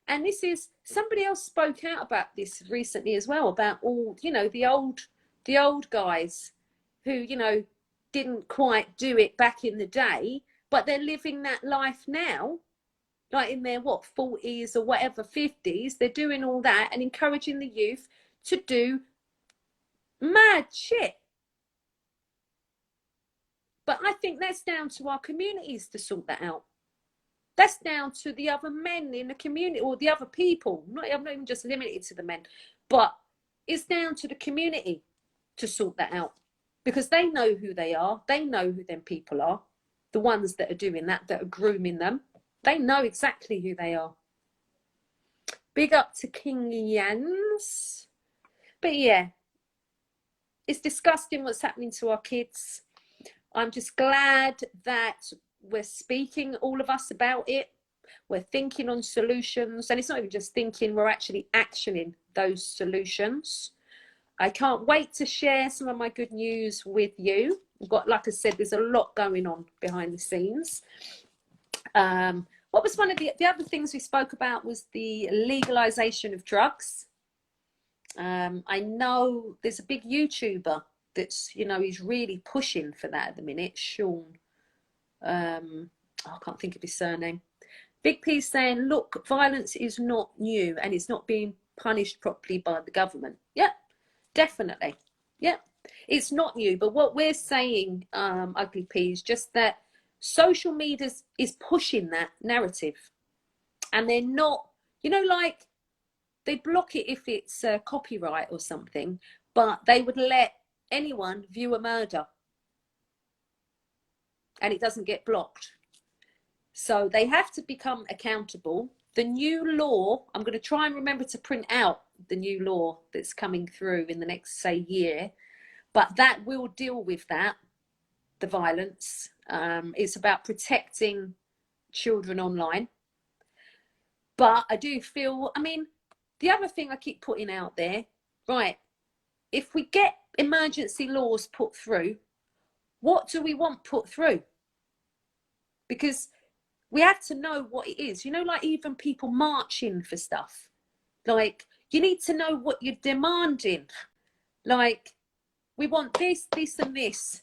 A: And this is, somebody else spoke out about this recently as well, about all, you know, the old guys who, you know, didn't quite do it back in the day, but they're living that life now, like in their 40s or whatever, 50s. They're doing all that and encouraging the youth to do mad shit. But I think that's down to our communities to sort that out. That's down to the other men in the community, or the other people. I'm not even just limited to the men, but it's down to the community to sort that out, because they know who they are. They know who them people are. The ones that are doing that are grooming them. They know exactly who they are. Big up to King Jans. But yeah, it's disgusting what's happening to our kids. I'm just glad that we're speaking, all of us, about it. We're thinking on solutions, and it's not even just thinking, we're actually actioning those solutions. I can't wait to share some of my good news with you. I've got, like I said, there's a lot going on behind the scenes. What was one of the other things we spoke about was the legalization of drugs. I know there's a big YouTuber that's, you know, he's really pushing for that at the minute, Sean. I can't think of his surname. Big P saying, look, violence is not new and it's not being punished properly by the government. Yep, definitely. Yep, it's not new. But what we're saying, Ugly P, is just that social media is pushing that narrative. And they're not, you know, like they block it if it's copyright or something, but they would let anyone view a murder and it doesn't get blocked. So they have to become accountable. The new law, I'm going to try and remember to print out the new law that's coming through in the next, say, year, but that will deal with that, the violence. It's about protecting children online. But I do feel, I mean, the other thing I keep putting out there, right, if we get emergency laws put through, what do we want put through? Because we have to know what it is. You know, like even people marching for stuff. Like, you need to know what you're demanding. Like, we want this, this and this.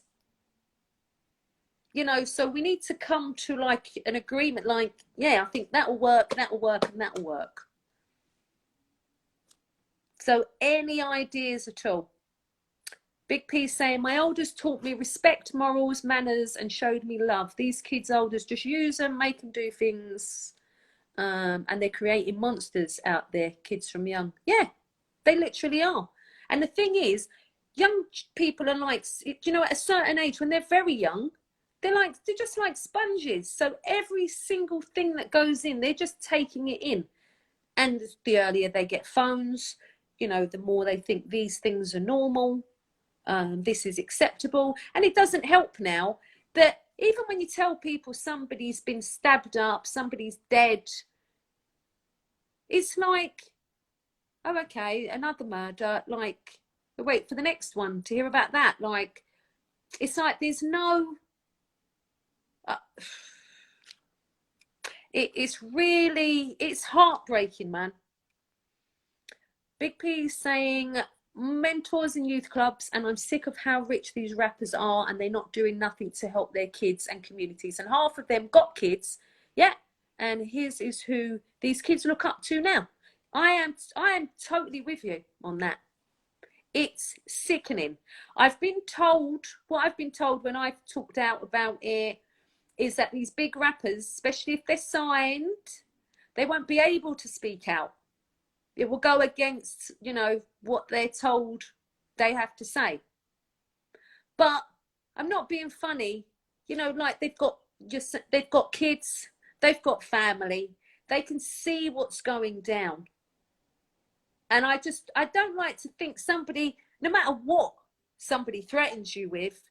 A: You know, so we need to come to like an agreement, like, yeah, I think that'll work, and that'll work. So any ideas at all? Big P saying, my elders taught me respect, morals, manners, and showed me love. These kids' elders just use them, make them do things, and they're creating monsters out there, kids from young. Yeah, they literally are. And the thing is, young people are like, you know, at a certain age, when they're very young, they're just like sponges. So every single thing that goes in, they're just taking it in. And the earlier they get phones, you know, the more they think these things are normal. This is acceptable. And it doesn't help now that even when you tell people somebody's been stabbed up, somebody's dead, It's like, oh, okay, another murder. Like, wait for the next one to hear about that. Like, it's like there's no. Uh, it's heartbreaking, man. Big P saying mentors in youth clubs, and I'm sick of how rich these rappers are, and they're not doing nothing to help their kids and communities. And half of them got kids, yeah. And his is who these kids look up to now. I am totally with you on that. It's sickening. I've been told, what I've been told when I've talked out about it, is that these big rappers, especially if they're signed, they won't be able to speak out. It will go against, you know, what they're told they have to say. But I'm not being funny. You know, like they've got kids, they've got family, they can see what's going down. And I don't like to think somebody, no matter what somebody threatens you with,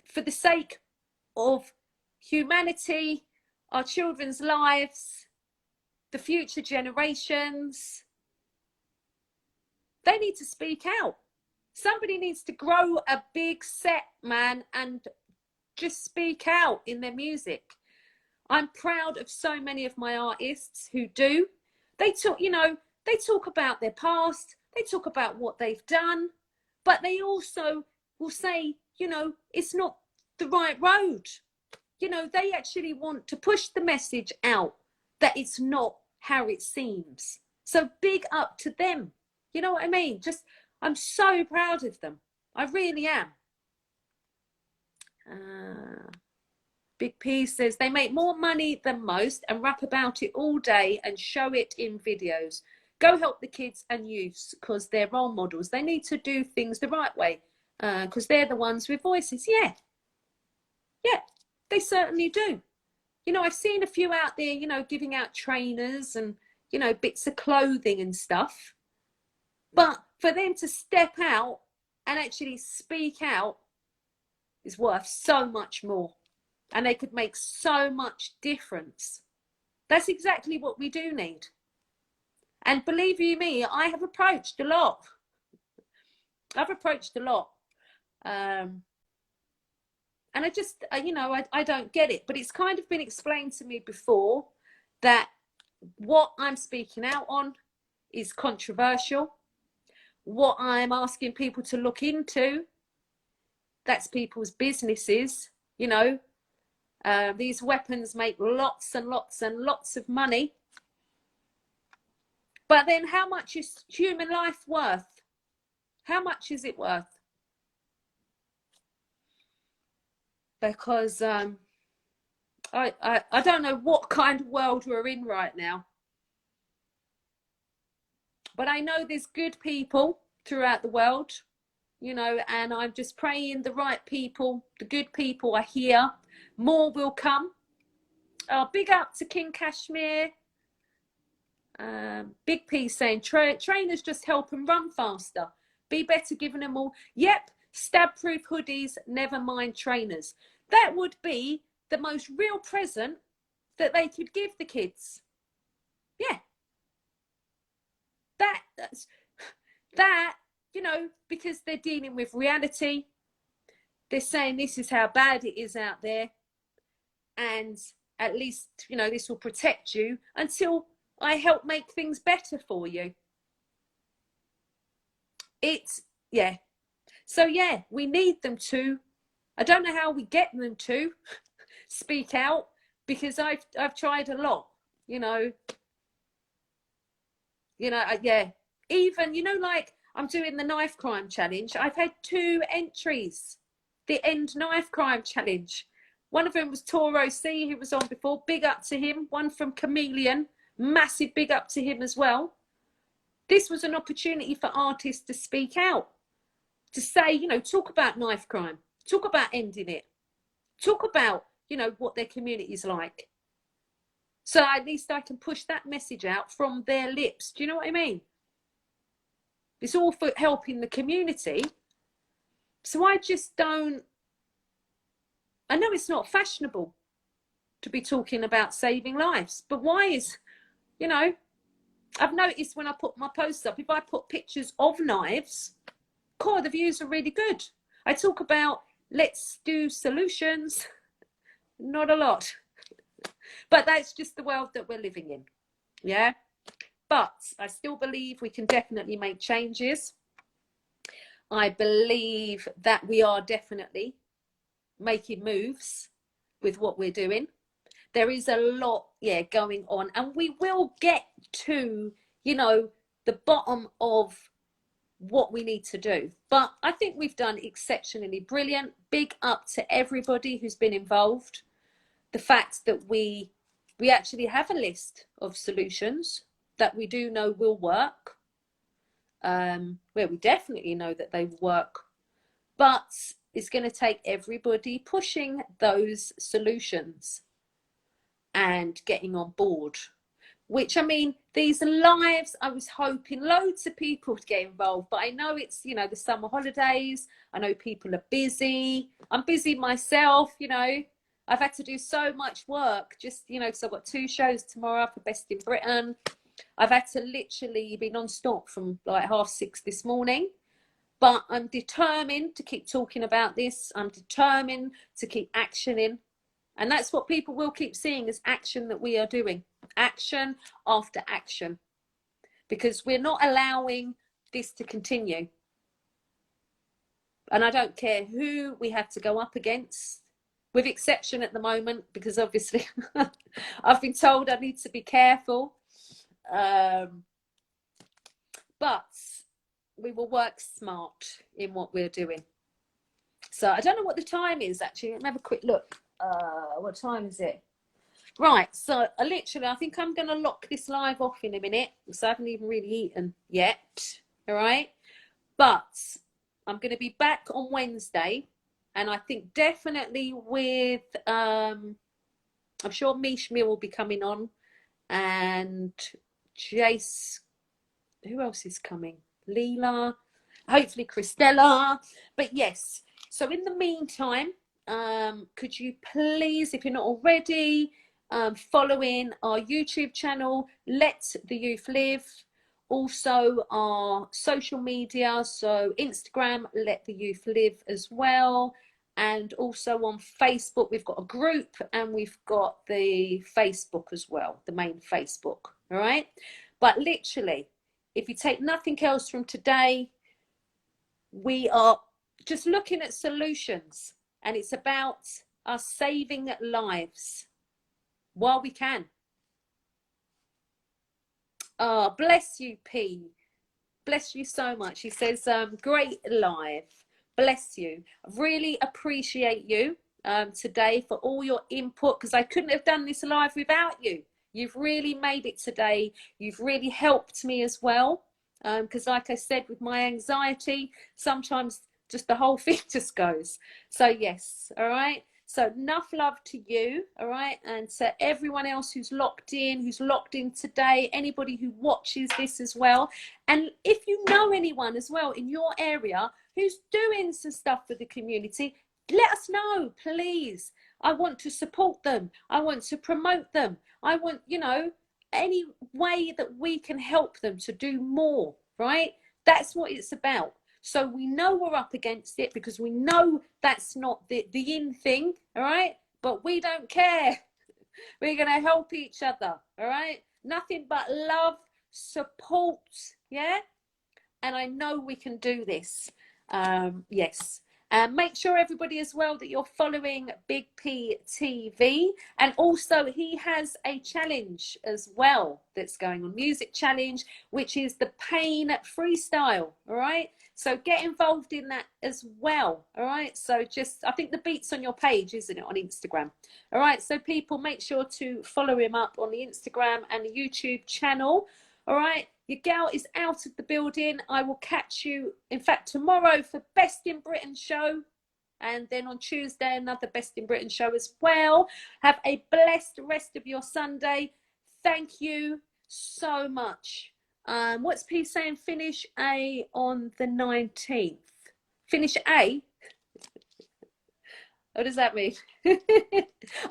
A: for the sake of humanity, our children's lives, the future generations, they need to speak out. Somebody needs to grow a big set, man, and just speak out in their music. I'm proud of so many of my artists who do. They talk about their past, they talk about what they've done, but they also will say, you know, it's not the right road. You know, they actually want to push the message out that it's not how it seems. So big up to them. You know what I mean? I'm so proud of them. I really am. Big P says they make more money than most and rap about it all day and show it in videos. Go help the kids and youths because they're role models. They need to do things the right way because they're the ones with voices. Yeah, they certainly do. You know, I've seen a few out there, you know, giving out trainers and, you know, bits of clothing and stuff. But for them to step out and actually speak out is worth so much more. And they could make so much difference. That's exactly what we do need. And believe you me, I have approached a lot. And I just, you know, I don't get it. But it's kind of been explained to me before that what I'm speaking out on is controversial. What I'm asking people to look into, that's people's businesses, you know. These weapons make lots and lots and lots of money. But then how much is human life worth? How much is it worth? Because I don't know what kind of world we're in right now. But I know there's good people throughout the world, you know, and I'm just praying the right people, the good people are here. More will come. Big up to King Kashmir. Big P saying trainers just help them run faster. Be better giving them all. Yep, stab-proof hoodies, never mind trainers. That would be the most real present that they could give the kids. Yeah. That, you know, because they're dealing with reality. They're saying this is how bad it is out there. And at least, you know, this will protect you until I help make things better for you. Yeah. So, yeah, we need them to. I don't know how we get them to speak out because I've tried a lot, you know. You know, yeah. Even, you know, like I'm doing the knife crime challenge. I've had 2 entries. The End Knife Crime Challenge. One of them was Toro C, who was on before. Big up to him. One from Chameleon. Massive big up to him as well. This was an opportunity for artists to speak out. To say, you know, talk about knife crime. Talk about ending it. Talk about, you know, what their community is like. So at least I can push that message out from their lips. Do you know what I mean? It's all for helping the community. So I just don't. I know it's not fashionable to be talking about saving lives, but why is, you know, I've noticed when I put my posts up, if I put pictures of knives, the views are really good. I talk about let's do solutions, not a lot. But that's just the world that we're living in. Yeah. But I still believe we can definitely make changes. I believe that we are definitely making moves with what we're doing. There is a lot, going on, and we will get to, the bottom of what we need to do. But I think we've done exceptionally brilliant. Big up to everybody who's been involved. The fact that we actually have a list of solutions that we do know will work, where we definitely know that they work, but it's going to take everybody pushing those solutions and getting on board. Which, I mean, these lives, I was hoping loads of people to get involved, but I know it's, the summer holidays. I know people are busy. I'm busy myself, I've had to do so much work just, because I've got 2 shows tomorrow for Best in Britain. I've had to literally be non-stop from like 6:30 this morning. But I'm determined to keep talking about this. I'm determined to keep actioning. And that's what people will keep seeing as action that we are doing. Action after action. Because we're not allowing this to continue. And I don't care who we have to go up against, with exception at the moment, because obviously I've been told I need to be careful. But we will work smart in what we're doing. So I don't know what the time is, actually. Let me have a quick look. What time is it? Right, so I think I'm going to lock this live off in a minute, because I haven't even really eaten yet. All right, but I'm going to be back on Wednesday, and I think definitely with I'm sure Mish Mill will be coming on, and Jace. Who else is coming? Leela, hopefully Christella. But yes, so in the meantime, could you please, if you're not already, following our YouTube channel, Let the Youth Live. Also our social media, so Instagram, Let the Youth Live as well. And also on Facebook, we've got a group, and we've got the Facebook as well, the main Facebook. All right. But literally, if you take nothing else from today, we are just looking at solutions, and it's about us saving lives while we can. Oh, bless you, P. Bless you so much. He says, great live. Bless you. I really appreciate you today for all your input, because I couldn't have done this live without you. You've really made it today. You've really helped me as well. Because like I said, with my anxiety, sometimes just the whole thing just goes. So yes, all right. So enough love to you, all right, and to everyone else who's locked in today, anybody who watches this as well. And if you know anyone as well in your area who's doing some stuff for the community, let us know, please. I want to support them. I want to promote them. I want, any way that we can help them to do more, right? That's what it's about. So we know we're up against it, because we know that's not the in thing, all right? But we don't care. We're going to help each other, all right? Nothing but love, support, yeah? And I know we can do this. Yes. And make sure, everybody, as well, that you're following Big P TV. And also, he has a challenge as well that's going on, music challenge, which is the Pain Freestyle. All right. So get involved in that as well. All right. So I think the beat's on your page, isn't it, on Instagram? All right. So people, make sure to follow him up on the Instagram and the YouTube channel. All right. Your gal is out of the building. I will catch you, in fact, tomorrow for Best in Britain show. And then on Tuesday, another Best in Britain show as well. Have a blessed rest of your Sunday. Thank you so much. What's P saying? Finish A on the 19th. Finish A? What does that mean?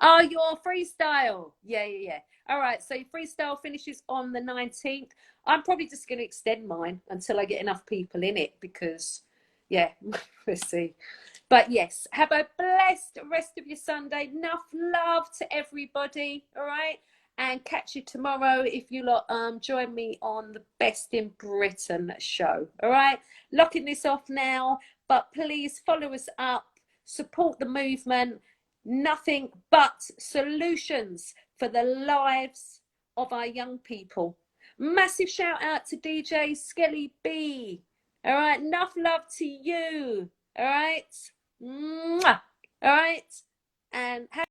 A: Oh, your freestyle. Yeah. All right, so freestyle finishes on the 19th. I'm probably just going to extend mine until I get enough people in it because, yeah, we'll see. But yes, have a blessed rest of your Sunday. Enough love to everybody, all right? And catch you tomorrow if you lot join me on the Best in Britain show, all right? Locking this off now, but please follow us up, support the movement. Nothing but solutions for the lives of our young people. Massive shout out to DJ Skelly B. All right, enough love to you. All right, mwah. All right, and have